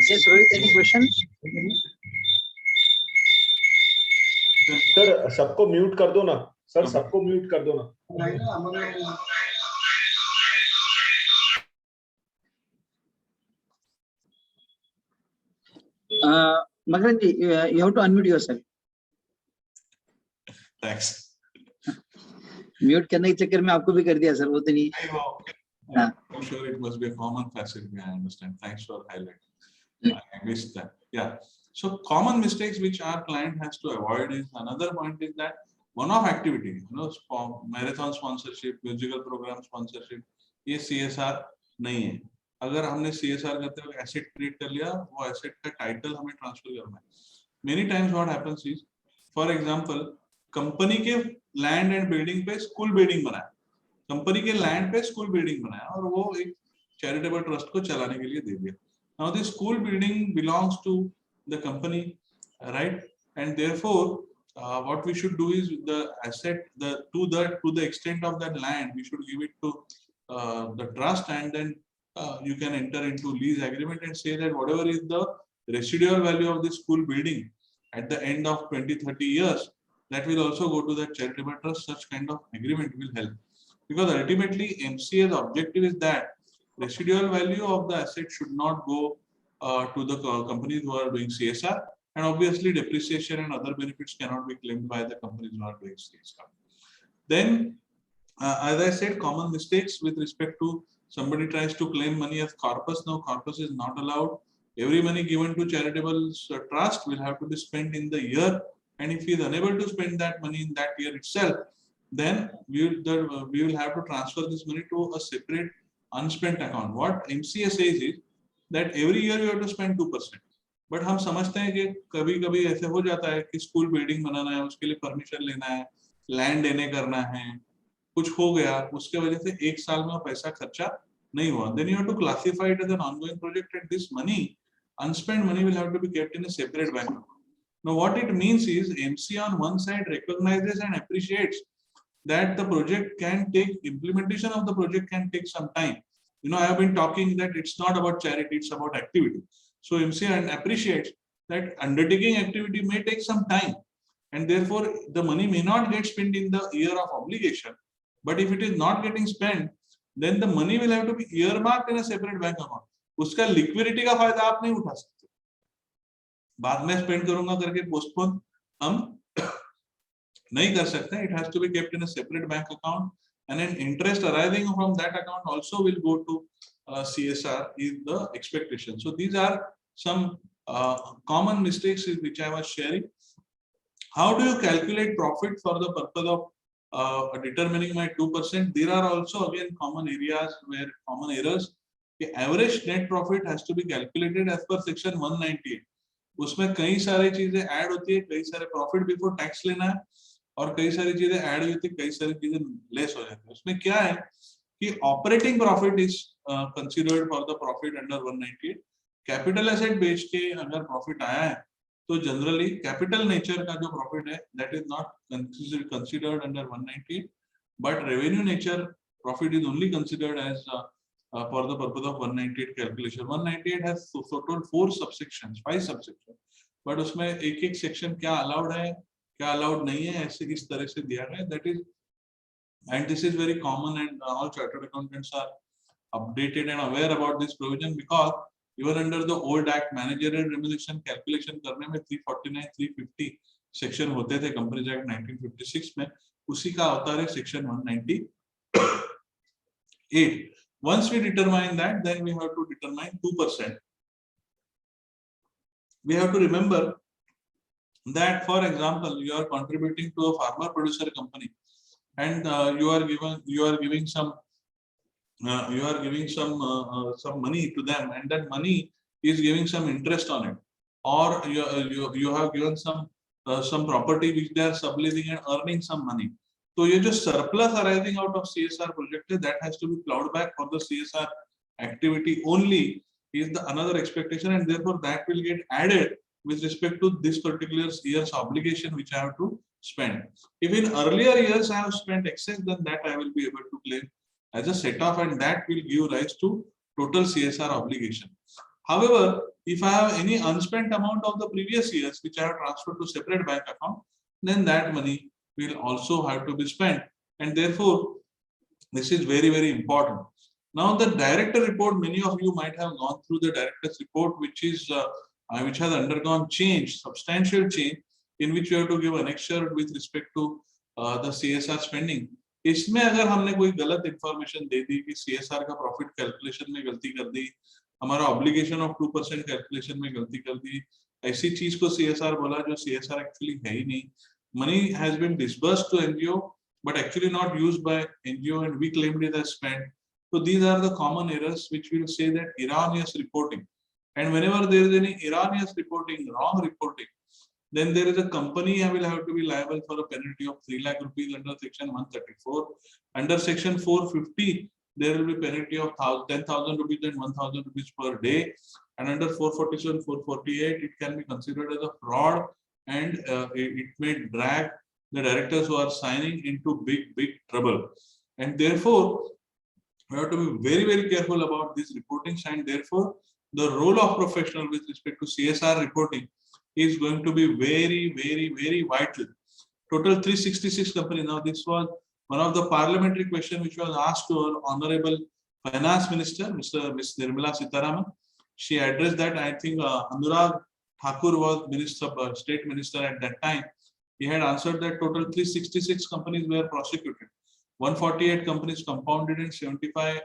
Yes, Rohit, any question? Sir सबको mute कर दो ना, sir सबको mute कर दो ना। Makaran ji, you have to unmute yourself. Thanks. Mute करने के चक्कर में आपको भी कर दिया सर, वो तो नहीं। I'm sure it must be a common facility. I understand. Thanks for highlighting. I missed that. Yeah. So common mistakes which our client has to avoid is, another point is that one-off activity, marathon sponsorship, musical program sponsorship, ये CSR नहीं है. अगर हमने CSR करते हुए asset create कर लिया, वो asset का title हमें transfer करना है. Many times what happens is, for example, company के लैंड एंड बिल्डिंग पे स्कूल बिल्डिंग बनाया, कंपनी के लैंड पे स्कूल बिल्डिंग बनाया और वो एक चैरिटेबल ट्रस्ट को चलाने के लिए दे दिया. Now the school building belongs to the company, right? And therefore what we should do is the asset, to the extent of that land, we should give it to the trust, and then you can enter into lease agreement and say that whatever is the residual value of the school building at the end of 20-30 years, that will also go to that charitable trust. Such kind of agreement will help, because ultimately MCA's objective is that residual value of the asset should not go to the companies who are doing CSR, and obviously depreciation and other benefits cannot be claimed by the companies who are doing CSR. Then, as I said, common mistakes with respect to somebody tries to claim money as corpus. Now, corpus is not allowed. Every money given to charitable trust will have to be spent in the year. And if he is unable to spend that money in that year itself, then we will have to transfer this money to a separate unspent account. What MCA says is that every year you have to spend 2%. But हम समझते हैं कि कभी-कभी ऐसे हो जाता है कि स्कूल बिल्डिंग बनाना है, उसके लिए परमिशन लेना है, लैंड देने करना है, कुछ हो गया, उसके वजह से एक साल में वो पैसा खर्चा नहीं हुआ. Then you have to classify it as an ongoing project, and this money, unspent money, will have to be kept in a separate bank. Now, what it means is MC on one side recognizes and appreciates that the project can take, implementation of the project can take some time. You know, I have been talking that it's not about charity, it's about activity. So MC appreciates that undertaking activity may take some time, and therefore the money may not get spent in the year of obligation. But if it is not getting spent, then the money will have to be earmarked in a separate bank account. उसका liquidity का फायदा आप नहीं उठा सकते. बाद में spend करूंगा करके पोस्टपोन हम नहीं कर सकते. It has to be kept in a separate bank account, and an interest arising from that account also will go to CSR is the expectation. So these are some common mistakes which I was sharing. How do you calculate profit for the purpose of determining my 2%? There are also again common areas where common errors. The average net profit has to be calculated as per section 198. उसमें कई सारी चीजें add होती है, कई सारे profit before tax लेना है और कई सारी चीजें ऐड होती है, कई सारी चीजें लेस हो जाती है. उसमें क्या है कि operating profit is considered for the profit under 198. Capital asset बेच के अगर प्रॉफिट आया है तो जनरली कैपिटल नेचर का जो प्रॉफिट है that is not considered under 198, but revenue nature profit is only considered as for the purpose of 198 calculation. 198 has total 4 subsections, 5 subsections, but उसमें एक-एक section क्या allowed है, क्या allowed नहीं है, ऐसे इस तरह से दिया गया है. That is, and this is very common, and all chartered accountants are updated and aware about this provision, because even under the old act, managerial remuneration calculation करने में 349, 350 section होते थे Companies Act 1956 में, उसी का अवतार है section 198. Once we determine that, then we have to determine 2%. We have to remember that, for example, you are contributing to a farmer producer company and you are giving some some money to them, and that money is giving some interest on it, or you have given some property which they are subleasing and earning some money. So ये जो surplus arising out of CSR project है, that has to be plowed back for the CSR activity only is the another expectation, and therefore that will get added with respect to this particular year's obligation which I have to spend. If in earlier years I have spent excess, then that I will be able to claim as a set off, and that will give rise to total CSR obligation. However, if I have any unspent amount of the previous years which I have transferred to separate bank account, then that money will also have to be spent, and therefore this is very, very important. Now the director report, many of you might have gone through the director's report, which has undergone change, substantial change, in which you have to give annexure with respect to the CSR spending. इसमें अगर हमने कोई गलत information दे दी कि CSR का profit calculation में गलती कर दी, हमारा ऑब्लिगेशन ऑफ 2% कैलकुलेशन में गलती कर दी, ऐसी चीज को CSR बोला जो CSR एक्चुअली है ही नहीं. Money has been disbursed to NGO but actually not used by NGO, and we claimed it as spent. So these are the common errors which will say that erroneous reporting. And whenever there is any erroneous reporting, wrong reporting, then there is a company will have to be liable for a penalty of 3 lakh rupees under section 134. Under section 450, there will be penalty of 10,000 rupees and 1,000 rupees per day. And under 447, 448, it can be considered as a fraud, and it may drag the directors who are signing into big trouble. And therefore, we have to be very, very careful about these reportings, and therefore the role of professional with respect to CSR reporting is going to be very, very, very vital. Total 366 companies. Now this was one of the parliamentary questions which was asked to our Honorable Finance Minister, Ms. Nirmala Sitharaman. She addressed that. I think Anurag Thakur was State Minister at that time. He had answered that total 366 companies were prosecuted. 148 companies compounded, and 75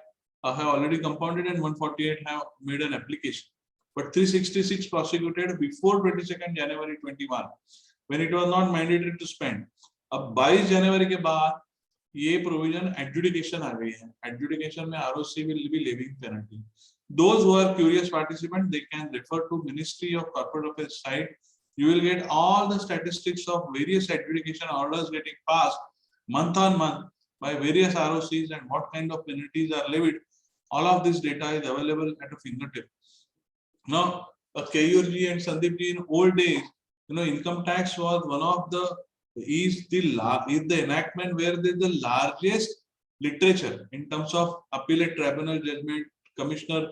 have already compounded, and 148 have made an application. But 366 prosecuted before 22nd January 21, when it was not mandatory to spend. अब 22 जनवरी के बाद ये provision adjudication आ गई है. Adjudication में ROC will be levying penalty. Those who are curious participants, they can refer to Ministry of Corporate Affairs site. You will get all the statistics of various adjudication orders getting passed month on month by various ROCs and what kind of penalties are levied. All of this data is available at a fingertip. Now, Keyur ji and Sandeep ji, in old days, income tax was one of the enactment where there is the largest literature in terms of appellate tribunal judgment, commissioner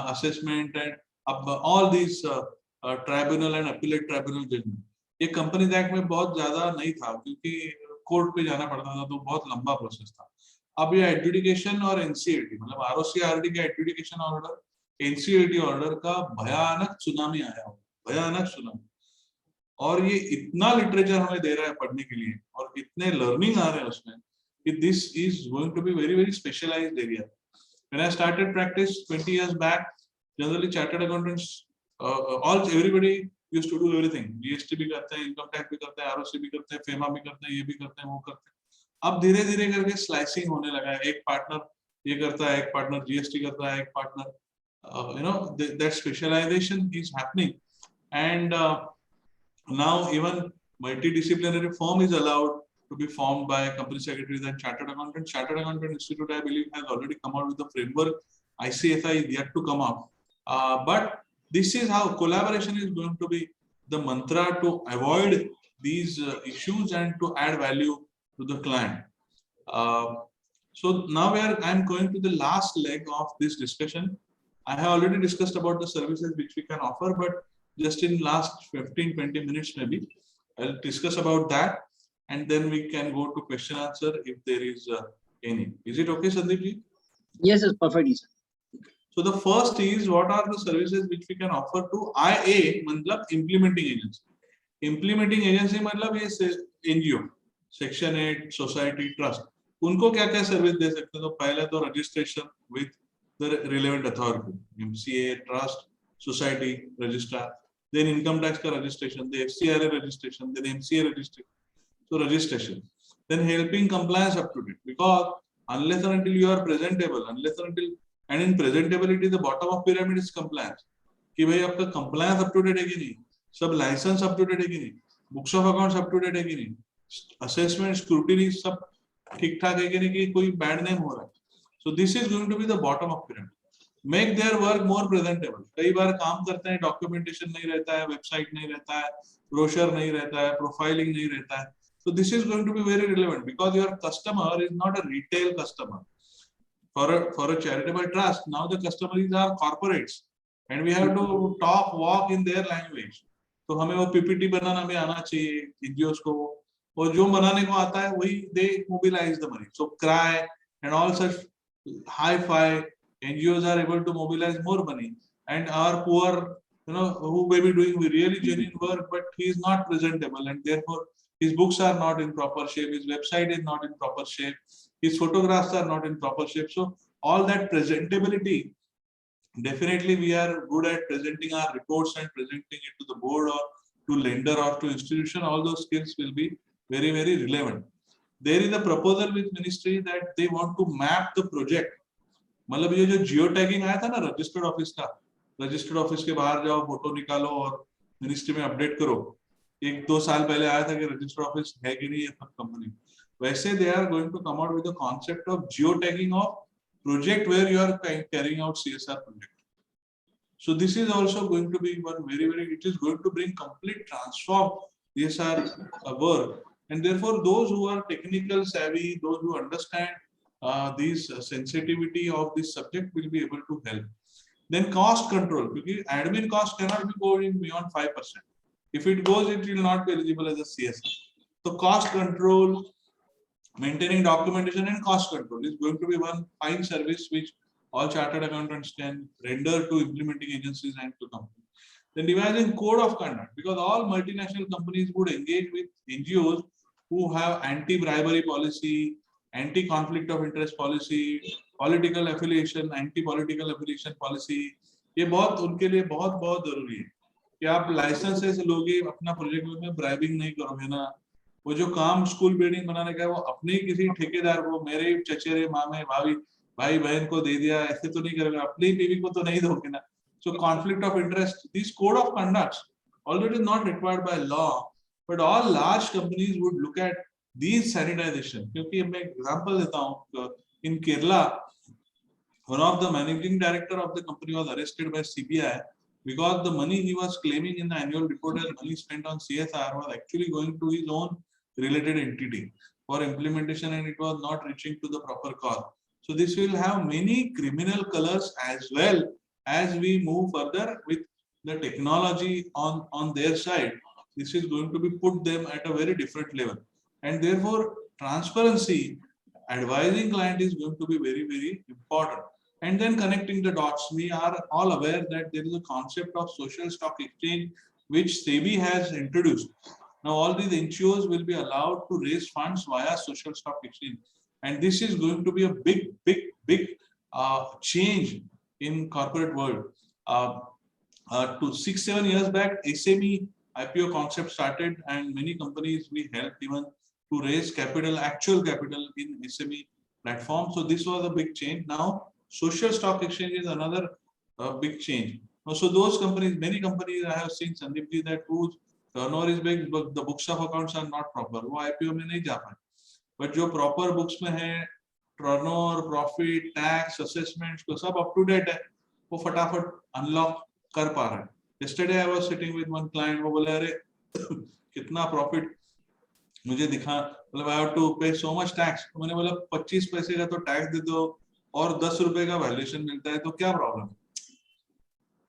assessment, and all these tribunal and appellate tribunal judgment. ये companies act में बहुत ज्यादा नहीं था क्योंकि court पे जाना पड़ता था, तो बहुत लंबा प्रोसेस था. अब ये एडजुडिकेशन और एनसीएटी, मतलब आरओसी आरडी का एडजुडिकेशन ऑर्डर, एनसीएटी ऑर्डर का भयानक सुनामी आया हो, भयानक सुनामी. और ये इतना लिटरेचर हमें दे रहा है पढ़ने के लिए, और इतने लर्निंग आ रहे हैं उसमें, कि this is going to be very, very specialized area. When I started practice 20 years back, generally chartered accountants, everybody used to do everything. GST भी करते हैं, income tax भी करते हैं, ROC भी करते हैं, FEMA भी करते हैं, ये भी करते हैं, वो करते हैं. अब धीरे धीरे करके स्लाइसिंग होने लगा है. एक पार्टनर ये करता है, एक पार्टनर GST करता है, एक partner that specialization is happening, and now even multidisciplinary firm is allowed to be formed by company secretaries and chartered accountants. Chartered Accountant Institute, I believe, has already come out with the framework. ICSI is yet to come out. But this is how collaboration is going to be the mantra to avoid these issues and to add value to the client. So now I'm going to the last leg of this discussion. I have already discussed about the services which we can offer, but just in last 15-20 minutes maybe, I'll discuss about that. And then we can go to question answer if there is any. Is it okay, Sandeep ji? Yes, it's perfectly, sir. So the first is, what are the services which we can offer to IA, मतलब implementing agency. Implementing agency मतलब ये NGO, Section 8, Society, Trust. उनको क्या क्या service दे सकते हैं? तो पहले तो registration with the relevant authority, MCA, Trust, Society, Registrar. Then income tax का registration, the FCRA registration, then MCA registration. So registration. then helping compliance up to date, because unless and until you are presentable, and in presentability the bottom of pyramid is compliance, कि भाई आपका compliance up to date है कि नहीं, सब license up to date है कि नहीं, books of accounts up to date है कि नहीं, assessment scrutiny सब ठीक ठाक है कि नहीं, कि कोई bad name हो रहा है. So this is going to be the bottom of pyramid. Make their work more presentable. कई बार काम करते हैं, documentation नहीं रहता है, website नहीं रहता है, brochure नहीं रहता है, profiling नहीं रहता है. So this is going to be very relevant, because your customer is not a retail customer. For a charitable trust, now the customers are corporates, and we have to walk in their language. तो हमें वो PPT बनाना भी आना चाहिए NGOs को, और जो बनाने को आता है वही they mobilize the money. So CRY and all such hi-fi NGOs are able to mobilize more money, and our poor, who may be doing really genuine work, but he is not presentable, and therefore his books are not in proper shape, his website is not in proper shape, his photographs are not in proper shape. So all that presentability, definitely we are good at presenting our reports and presenting it to the board or to lender or to institution. All those skills will be very, very relevant. There is a proposal with ministry that they want to map the project. मतलब ये जो geo tagging आया था ना registered office का, registered office के बाहर जाओ, फोटो निकालो और मिनिस्ट्री में अपडेट करो. 1-2 साल पहले आया था कि रजिस्टर्ड ऑफिस है कि नहीं कंपनी. वैसे they are going to come out with the concept of geo tagging of project where you are carrying out CSR project. So this is also going to be one very, very, it is going to bring complete transform CSR work, and therefore those who are technical savvy, those who understand these sensitivity of this subject will be able to help. Then cost control, because admin cost cannot be going beyond 5%. If it goes, it will not be eligible as a CSR. So cost control, maintaining documentation and cost control is going to be one fine service which all chartered accountants can render to implementing agencies and to companies. Then devising code of conduct, because all multinational companies would engage with NGOs who have anti-bribery policy, anti-conflict of interest policy, political affiliation, anti-political affiliation policy. ये बहुत उनके लिए बहुत बहुत जरूरी है कि आप लाइसेंसेस लोगे, अपना प्रोजेक्ट में ब्राइबिंग नहीं करोगे ना. वो जो काम स्कूल बिल्डिंग बनाने का है वो अपने ही किसी ठेकेदार को, मेरे चचेरे मामे भाई बहन को दे दिया, ऐसे तो नहीं करोगे, अपनी बीवी को तो नहीं दोगे ना. So conflict of interest, this code of conduct, although it is not required by law, but all large companies would look at these sanitization. क्योंकि मैं एग्जांपल देता हूँ, in Kerala, one of the managing director of the company was arrested by CBI because the money he was claiming in the annual report as money spent on CSR was actually going to his own related entity for implementation, and it was not reaching to the proper cause. So this will have many criminal colors as well as we move further with the technology on their side. This is going to be put them at a very different level, and therefore transparency, advising client is going to be very, very important. And then connecting the dots, we are all aware that there is a concept of social stock exchange which SEBI has introduced. Now all these NGOs will be allowed to raise funds via social stock exchange, and this is going to be a big change in corporate world. To 6-7 years back, SME IPO concept started, and many companies we helped even to raise capital, actual capital in SME platform. So this was a big change. Now social stock exchange is another big change. So those companies, many companies I have seen, Sandeep ji, that whose turnover is big, but the books of accounts are not proper. वो IPO में नहीं जा पाए. But जो proper books में है, turnover, profit, tax, assessments, तो सब up to date है. वो फटाफट unlock कर पा रहा है. Yesterday I was sitting with one client, वो बोले अरे कितना profit मुझे दिखा, मतलब I have to pay so much tax. तो मैंने बोला 25 पैसे का तो टैक्स दे दो और 10 रुपए का वैल्यूएशन मिलता है, तो क्या प्रॉब्लम?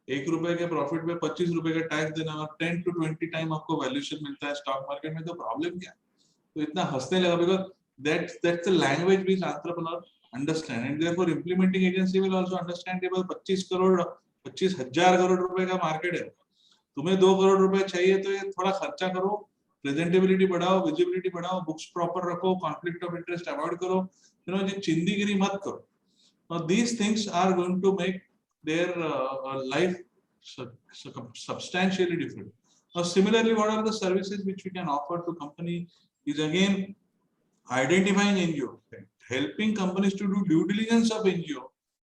1 रुपए के प्रॉफिट पे 25 रुपए का टैक्स देना और 10 to 20 टाइम आपको वैल्यूएशन मिलता है स्टॉक मार्केट में, तो प्रॉब्लम क्या? तो इतना हंसने लगा, because that's the language which entrepreneur understand, and therefore implementing agency will also understand कि 25,000 करोड़ रुपए का मार्केट है, तुम्हें 2 करोड़ रुपए चाहिए तो ये थोड़ा खर्चा करो, प्रेजेंटेबिलिटी बढ़ाओ, विजिबिलिटी बढ़ाओ, बुक्स प्रॉपर रखो, कॉन्फ्लिक्ट ऑफ इंटरेस्ट अवॉइड करो, जी चिंदीगिरी मत करो. Now these things are going to make their life substantially different. Now similarly, what are the services which we can offer to company is again identifying NGO, helping companies to do due diligence of NGO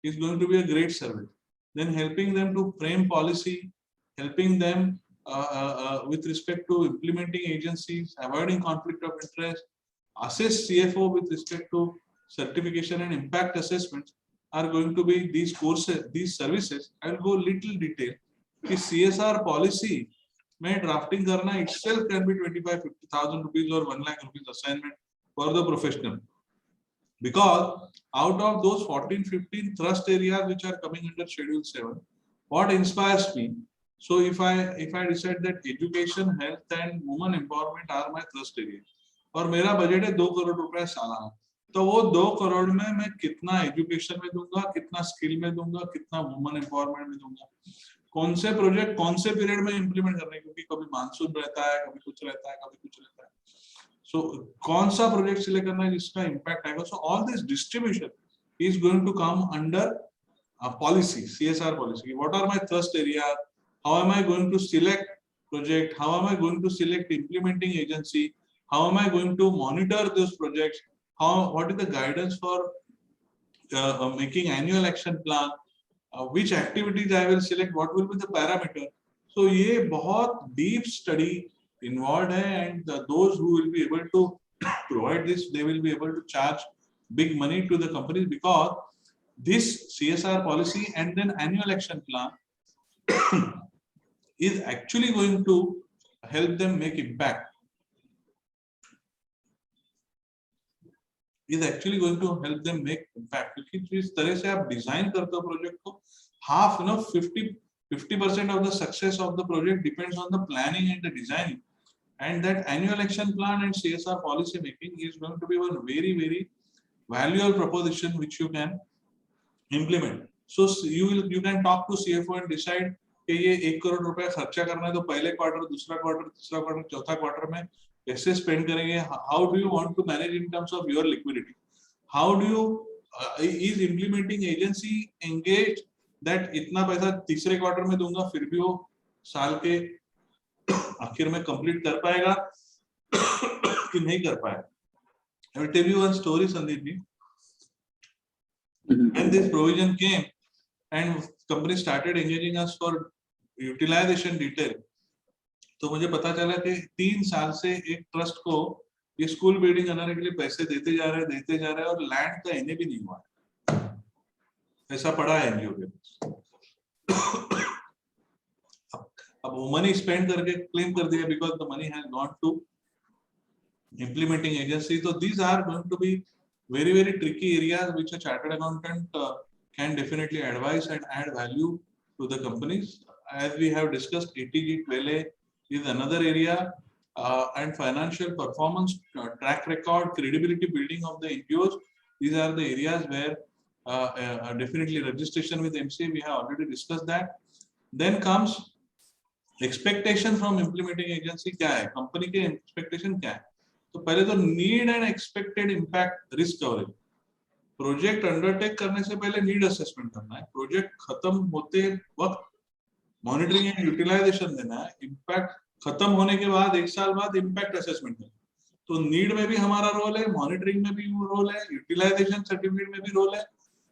is going to be a great service. Then helping them to frame policy, helping them with respect to implementing agencies, avoiding conflict of interest, assess CFO with respect to certification and impact assessments are going to be these courses, these services. I will go little detail. The CSR policy may drafting karna itself can be 25-50,000 rupees or 1 lakh rupees assignment for the professional, because out of those 14-15 thrust areas which are coming under Schedule 7, what inspires me? So if I decide that education, health and women empowerment are my thrust areas, और मेरा budget है 2 करोड़ रुपए सालाना, तो वो 2 करोड़ में मैं कितना एजुकेशन में दूंगा, कितना स्किल में दूंगा, कितना वुमेन एम्पावरमेंट में दूंगा, कौन से प्रोजेक्ट कौन से पीरियड में इंप्लीमेंट करने, क्योंकि कभी मानसून रहता है, कभी कुछ रहता है, कभी कुछ रहता है, सो कौन सा प्रोजेक्ट सिलेक्ट करना है जिसका इम्पैक्ट आएगा. So all this distribution is going to come under policy, CSR policy. What are my thrust areas? How am I going to select project? How am I going to select implementing agency? How am I going to monitor those projects? What is the guidance for making annual action plan? Which activities I will select? What will be the parameter? So ये बहुत deep study involved है, and those who will be able to provide this, they will be able to charge big money to the companies, because this CSR policy and then annual action plan is actually going to help them make impact. Is actually going to help them make impact. क्योंकि जिस तरह से आप design करते हो project को, half 50% of the success of the project depends on the planning and the designing, and that annual action plan and CSR policy making is going to be one very valuable proposition which you can implement. So you can talk to CFO and decide कि ये 1 करोड़ रुपए खर्चा करना है, तो पहले quarter, दूसरा quarter, तीसरा क्वार्टर, चौथा क्वार्टर में कैसे स्पेंड करेंगे. How do you want to manage in terms of your liquidity? How do you is implementing agency engaged that इतना पैसा तीसरे क्वार्टर में दूंगा फिर भी वो साल के आखिर में कंप्लीट कर पाएगा कि नहीं कर पाएगा. I will tell you one story, Sandeep ji. When this provision came and company started engaging us for utilization detail, तो मुझे पता चला कि 3 साल से एक ट्रस्ट को ये स्कूल बिल्डिंग बनाने के लिए पैसे देते जा रहे हैं और लैंड का एनए भी नहीं हुआ है, ऐसा पड़ा है एनजीओ के पास. अब वो मनी स्पेंड करके क्लेम कर दिया because the money has gone to implementing agency. So these are going to be very tricky areas which a chartered accountant can definitely advise and add value to the companies. As we have discussed, ATG Twele is another area, and financial performance, track record, credibility building of the NGOs. These are the areas where definitely registration with MCA, we have already discussed that. Then comes expectation from implementing agency. क्या है company के expectation क्या है? तो पहले तो need and expected impact risk coverage. Project undertake करने से पहले नीड असेसमेंट करना है, प्रोजेक्ट खत्म होते वक्त मॉनिटरिंग एंड यूटिलाइजेशन देना है, इम्पैक्ट खत्म होने के बाद 1 साल बाद इम्पैक्ट असेसमेंट करना है. तो नीड में भी हमारा रोल है, मॉनिटरिंग में भी रोल है, यूटिलाइजेशन सर्टिफिकेट में भी रोल है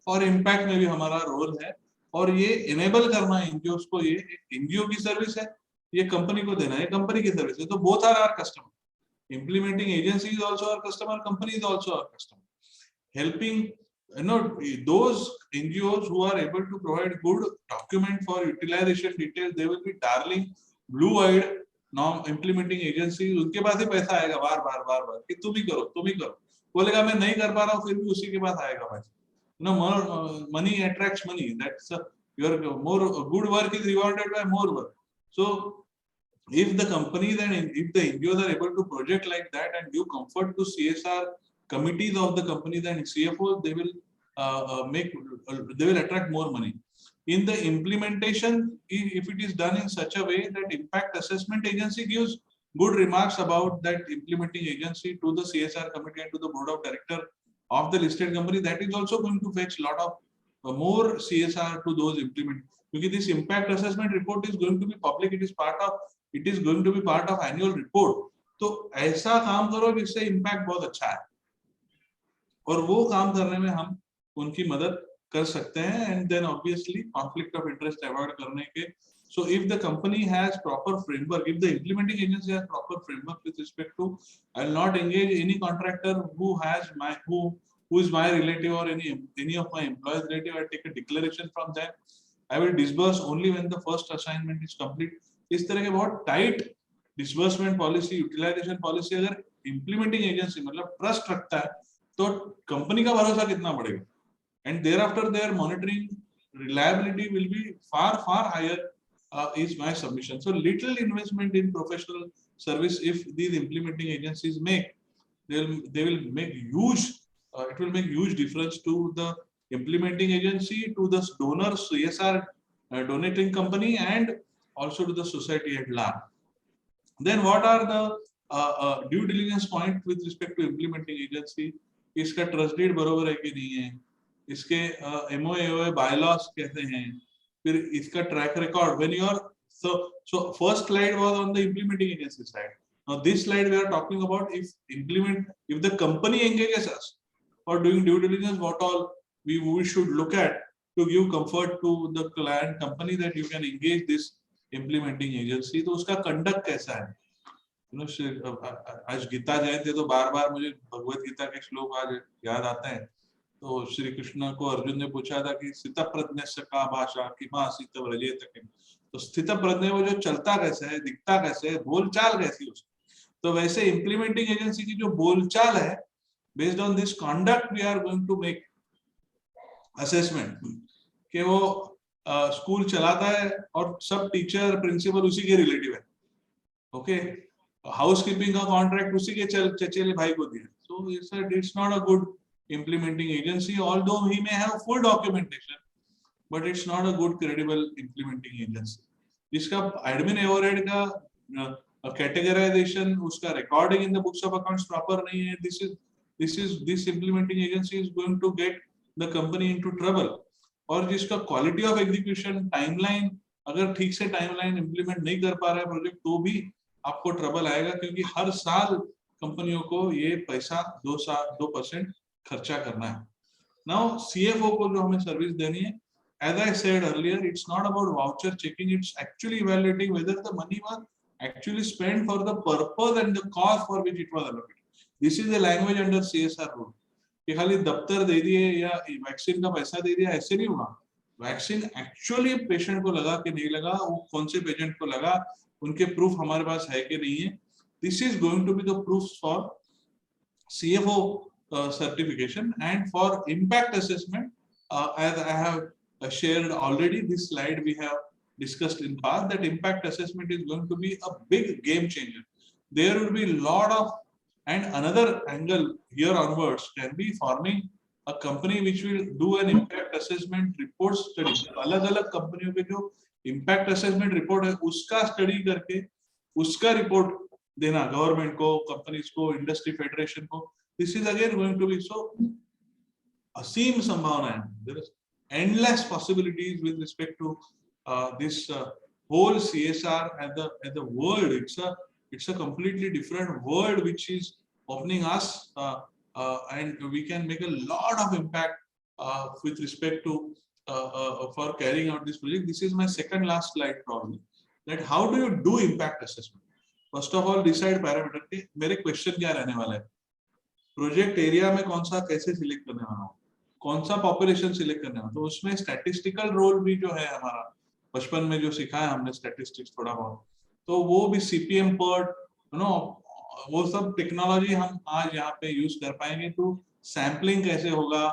और इम्पैक्ट में भी हमारा रोल है. और ये इनेबल करना एनजीओ को, ये एनजीओ की सर्विस है, ये कंपनी को देना है, कंपनी की सर्विस है. तो both are our customer. Implementing agency is also our customer, company is also our customer. Helping those NGOs who are able to provide good document for utilization details, they will be darling, blue-eyed now implementing agencies. उनके पास ही पैसा आएगा बार कि तुम ही करो. बोलेगा मैं नहीं कर पा रहा हूँ, फिर भी उसी के पास आएगा पैसा. More money attracts money. That's your more good work is rewarded by more work. So if the companies and if the NGOs are able to project like that and give comfort to CSR committees of the companies and CFOs, they will attract more money. In the implementation, if it is done in such a way that impact assessment agency gives good remarks about that implementing agency to the CSR committee and to the board of director of the listed company, that is also going to fetch a lot of more CSR to those implement. Because this impact assessment report is going to be public, it is going to be part of annual report. तो ऐसा काम करो जिससे impact बहुत अच्छा है. और वो काम करने में हम उनकी मदद कर सकते हैं, and then obviously conflict of interest avoid करने के. So if the company has proper framework, if the implementing agency has proper framework with respect to, I'll not engage any contractor who is my relative or any of my employees relative. I take a declaration from them. I will disburse only when the first assignment is complete. इस तरह के बहुत tight disbursement policy, utilization policy अगर implementing agency मतलब trust रखता है, तो company का भरोसा कितना बढ़ेगा? And thereafter their monitoring reliability will be far higher. Is my submission. So little investment in professional service, if these implementing agencies make, they will make huge. It will make huge difference to the implementing agency, to the donors, CSR donating company, and also to the society at large. Then what are the due diligence point with respect to implementing agency? इसका trust deed बरोबर है कि नहीं है? इसके MOA bylaws कैसे हैं? फिर इसका track record when you are so first slide was on the implementing agency side. Now this slide we are talking about if the company engages us for doing due diligence, what all we should look at to give comfort to the client company that you can engage this implementing agency. तो उसका conduct कैसा है? आज गीता जयंती तो बार मुझे भगवत गीता के श्लोक आज याद आते हैं. तो श्री कृष्ण को अर्जुन ने पूछा था कि स्थित प्रज्ञस्य का भाषा कि मां स्थित व्रजेत किम. तो स्थित प्रज्ञ वो जो चलता कैसे है, दिखता कैसे है, बोलचाल कैसी उसकी. तो वैसे इंप्लीमेंटिंग एजेंसी की जो बोलचाल है, based on this conduct we are going to make assessment कि वो स्कूल चलाता है और सब टीचर प्रिंसिपल उसी के रिलेटिव है. ओके, हाउसकीपिंग का कॉन्ट्रैक्ट उसी के चचेरे भाई को दिया. So it's not a good implementing agency, although he may have full documentation, but it's not a good credible implementing agency. इसका admin overhead का categorization, उसका recording in the books of accounts proper नहीं है. This implementing agency is going to get the company into trouble. और जिसका quality of execution, timeline, अगर ठीक से timeline implement नहीं कर पा रहा है project, तो भी आपको trouble आएगा, क्योंकि हर साल कंपनियों को ये पैसा 2% खर्चा करना है. Now CFO को जो हमें सर्विस देनी है, as I said earlier, it's not about voucher checking, it's actually evaluating whether the money was actually spent for the purpose and the cause for which it was allocated. This is the language under CSR rule. कि खाली दफ्तर दे दिए या vaccine का पैसा दे दिया ऐसे नहीं हुआ. वैक्सीन एक्चुअली पेशेंट को लगा कि नहीं लगा, वो कौन से पेशेंट को लगा, उनके प्रूफ हमारे पास है कि नहीं है. This is going to be the proof for CFO certification. And for impact assessment, as I have shared already, this slide we have discussed in past, that impact assessment is going to be a big game changer. There will be a lot of, and another angle here onwards can be forming a company which will do an impact assessment report study. अलग-अलग कंपनियों के जो impact assessment report है, उसका study करके उसका report देना government को, कंपनीज को, इंडस्ट्री फेडरेशन को. This is again going to be so असीम संभावना है. There is endless possibilities with respect to this whole CSR and the world. It's a completely different world which is opening us, and we can make a lot of impact with respect to for carrying out this project. This is my second last slide probably. That how do you do impact assessment? First of all, decide parameter के मेरे question क्या रहने वाला है. Project area में कौन सा कैसे सिलेक्ट करने वाला हूँ, कौन सा पॉपुलेशन सिलेक्ट करने वाला. तो उसमें स्टैटिस्टिकल रोल भी जो है हमारा बचपन में जो सिखाया हमने स्टैटिस्टिक्स थोड़ा बहुत, तो वो भी CPM PERT, वो सब टेक्नोलॉजी हम आज यहाँ पे यूज कर पाएंगे. तो सैम्पलिंग कैसे होगा,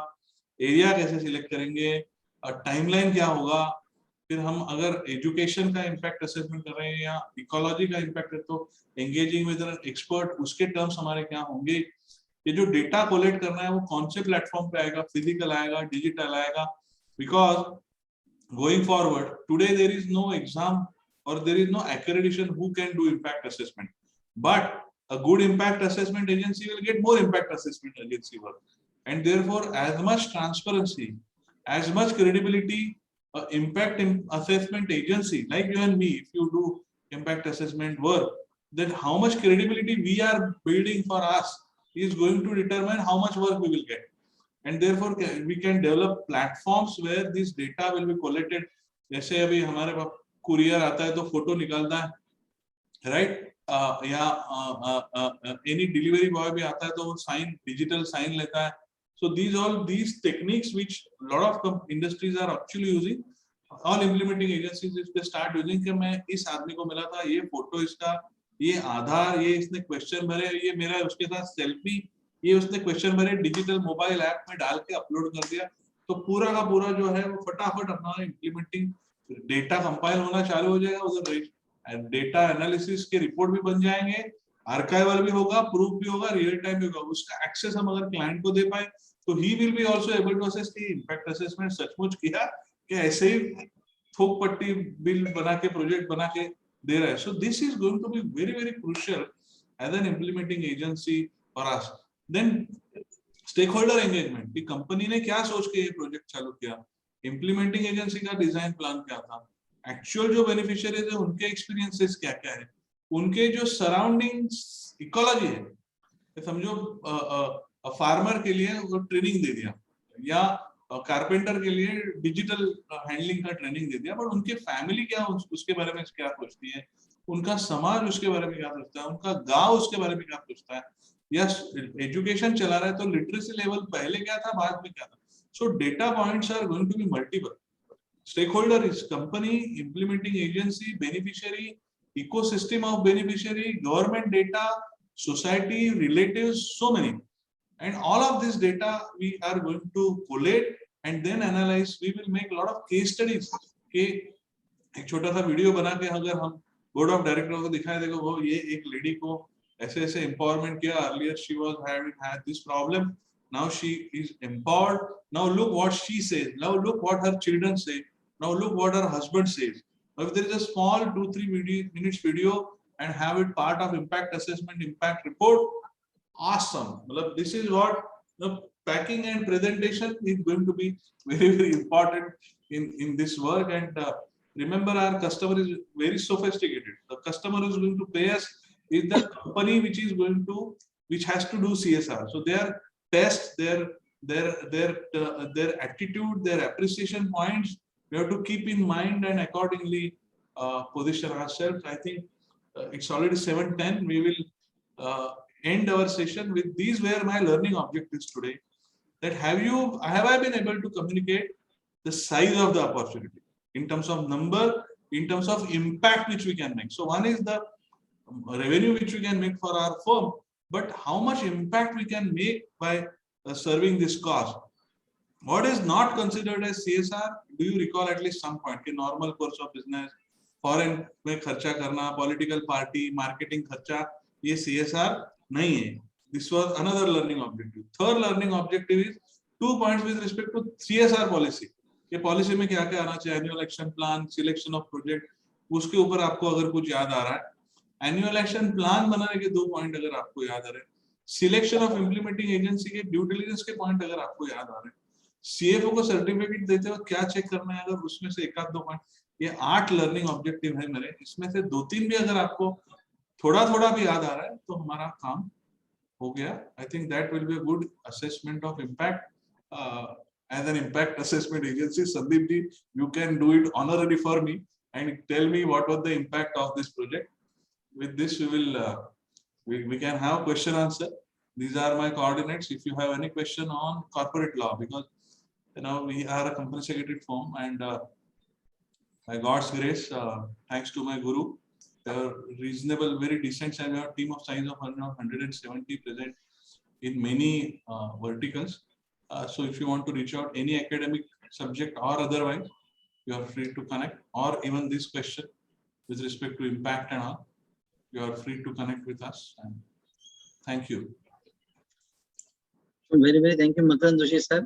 एरिया कैसे सिलेक्ट करेंगे, टाइमलाइन क्या होगा. फिर हम अगर एजुकेशन का इम्पैक्ट असेसमेंट कर रहे हैं या इकोलॉजी का इम्पैक्ट है, तो एंगेजिंग विद एन एक्सपर्ट, उसके टर्म्स हमारे क्या होंगे. ये जो डेटा कोलेक्ट करना है वो कौन से प्लेटफॉर्म पे आएगा, फिजिकल आएगा, डिजिटल आएगा. Because going forward today there is no exam और there is no accreditation who can do impact assessment, but a good impact assessment agency will get more impact assessment agency work, and therefore as much transparency, as much credibility, impact assessment agency like you and me, if you do impact assessment work, then how much credibility we are building for us is going to determine how much work we will get. and therefore we can develop platforms where this data will be collected. जैसे अभी हमारे पास courier आता है तो photo निकालता है, right? या any delivery boy भी आता है तो वो sign, digital sign लेता है. So these techniques which a lot of industries are actually using, all implementing agencies if they start using कि मैं इस आदमी को मिला था, ये फोटो इसका, ये आधार, ये इसने क्वेश्चन भरे, ये मेरा उसके साथ सेल्फी, ये उसने क्वेश्चन भरे, डिजिटल मोबाइल ऐप में डाल के अपलोड कर दिया, तो पूरा का पूरा जो है वो फटाफट अपना इम्प्लीमेंटिंग डेटा कंपाइल होना चालू हो जाएगा, उधर डेटा एनालिसिस के रिपोर्ट भी बन जाएंगे, आर्काइवल भी होगा, प्रूफ भी होगा, रियल टाइम भी होगा. उसका एक्सेस हम अगर क्लाइंट को दे पाए तो he will be also able to assess कि इम्पैक्ट असेसमेंट सचमुच किया कि ऐसे ही थोक पट्टी बिल बना के प्रोजेक्ट बना के दे रहा है. So this is going to be very very crucial as an implementing agency for us. Then stakeholder engagement कि कंपनी ने क्या सोच के ये प्रोजेक्ट चालू किया, इम्प्लीमेंटिंग एजेंसी का डिजाइन प्लान क्या था, एक्चुअल जो बेनिफिशियरीज है उनके एक्सपीरियंसेस क्या क्या है, उनके जो सराउंडिंग्स इकोलॉजी है, समझो फार्मर के लिए वो ट्रेनिंग दे दिया या कारपेंटर के लिए डिजिटल हैंडलिंग का ट्रेनिंग दे दिया, बट उनके फैमिली क्या उसके बारे में क्या सोचती है, उनका समाज उसके बारे में क्या सोचता है, उनका गांव उसके बारे में क्या सोचता है, या एजुकेशन चला रहा है तो लिटरेसी लेवल पहले क्या था बाद में क्या था. So data points are going to be multiple. Stakeholder is company, implementing agency, beneficiary, ecosystem of beneficiary, government data, society, relatives, so many. And all of this data we are going to collate and then analyze. We will make a lot of case studies. कि एक छोटा सा video बना के अगर हम board of director को दिखाए, देखो वो ये एक लेडी को ऐसे ऐसे एम्पावरमेंट किया, earlier she was had this problem, now she is empowered, now look what she says, now look what her children say, now look what her husband says. If there is a small 2-3 minutes video and have it part of impact assessment, impact report, awesome. This is what the packing and presentation is going to be very very important in this work. And remember, our customer is very sophisticated. The customer is going to pay us is the company which has to do CSR. So their tests, their attitude, their appreciation points, we have to keep in mind and accordingly position ourselves. I think it's already 7:10. We will end our session with these were my learning objectives today. That have I been able to communicate the size of the opportunity in terms of number, in terms of impact which we can make. So one is the revenue which we can make for our firm, but how much impact we can make by serving this cause. What is not considered as CSR? Do you recall at least some point? कि normal course of business, foreign में खर्चा करना, political party, marketing खर्चा, ये CSR नहीं है. This was another learning objective. Third learning objective is 2 points with respect to CSR policy. ये policy में क्या क्या आना चाहिए? Annual action plan, selection of project. उसके ऊपर आपको अगर कुछ याद आ रहा है, annual action plan बनाने के 2 point अगर आपको याद आ रहे हैं, selection of implementing agency के due diligence के point अगर आपको याद आ रहे हैं, CFO को सर्टिफिकेट देते वक्त क्या चेक करना है, अगर उसमें से 1-2 पॉइंट, ये 8 लर्निंग ऑब्जेक्टिव है मेरे, इसमें से 2-3 भी अगर आपको थोड़ा थोड़ा भी याद आ रहा है तो हमारा काम हो गया. I think that will be a good assessment of impact as an impact assessment agency. Sandeep ji, you can do it honorary for me and tell me what was the impact of this project. With this we will we can have question answer. These are my coordinates if you have any question on corporate law, because we are a company secretary firm, and by God's grace, thanks to my guru, they are reasonable, very decent, and we have a team of size of 170 present in many verticals. So if you want to reach out any academic subject or otherwise, you are free to connect, or even this question with respect to impact and all, you are free to connect with us. And thank you. Very, very thank you, Makarand Joshi sir.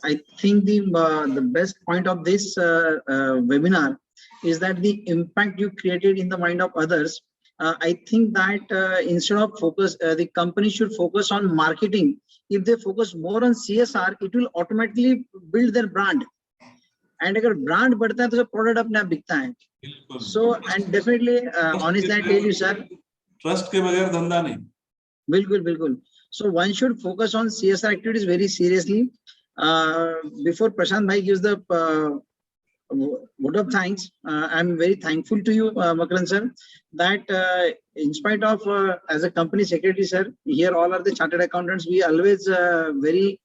I think the best point of this webinar is that the impact you created in the mind of others. I think that instead of focus, the company should focus on marketing. If they focus more on CSR, it will automatically build their brand. And अगर brand बढ़ता है तो product अपने आप बिकता है. So and definitely honestly I tell you sir, trust के बगैर धंधा नहीं. बिल्कुल बिल्कुल. So one should focus on CSR activities very seriously. Before Prashant Bhai gives the vote of thanks, I'm very thankful to you, Makaran sir, that in spite of as a company secretary, sir, here all are the chartered accountants. We always very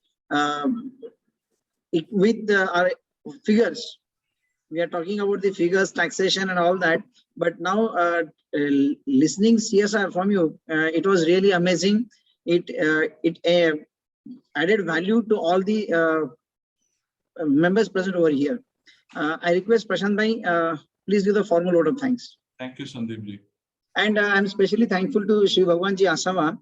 with our figures. We are talking about the figures, taxation, and all that. But now, listening CSR from you, it was really amazing. It added value to all the members present over here. I request Prashant Bhai, please give the formal vote of thanks. Thank you, Sandeep ji. And I'm especially thankful to Shri Bhagwanji Asama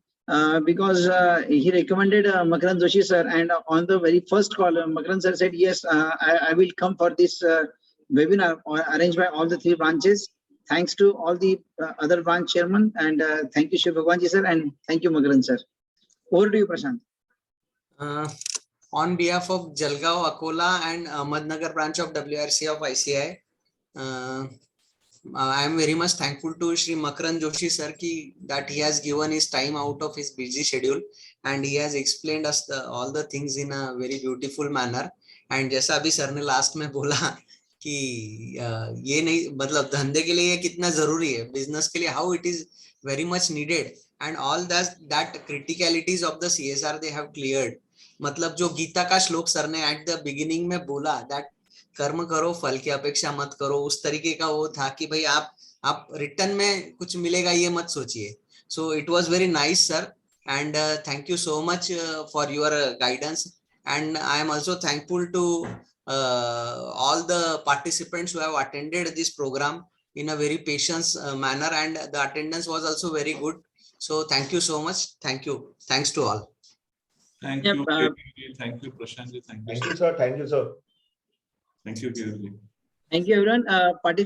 because he recommended Makaran Joshi sir, and on the very first call, Makaran sir said, yes, I will come for this webinar arranged by all the 3 branches. Thanks to all the other branch chairman, and thank you, Shri Bhagwanji sir, and thank you, Makaran sir. Over to you, Prashant. On behalf of Jalgaon, Akola and Ahmednagar branch of WRC of ICI, I am very much thankful to Shri Makaran Joshi sir that he has given his time out of his busy schedule and he has explained us all the things in a very beautiful manner. And जैसा अभी sir ने last में बोला कि ये नहीं मतलब धंधे के लिए ये कितना जरूरी है, बिजनेस के लिए how it is very much needed, and all that criticalities of the CSR they have cleared. मतलब जो गीता का श्लोक सर ने at the beginning में बोला that कर्म करो फल की अपेक्षा मत करो, उस तरीके का वो था कि भाई आप रिटर्न में कुछ मिलेगा ये मत सोचिए. So it was very nice sir, and thank you so much for your guidance, and I am also thankful to all the participants who have attended this program in a very patient manner, and the attendance was also very good. So thank you so much. Thank you. Thanks to all. Thank Yep, you, Kirti ji. Thank you, Prashant ji. Thank you, Thank sir. you, sir. Thank you, sir. Thank you, Kirti ji. Thank you, everyone. Participants.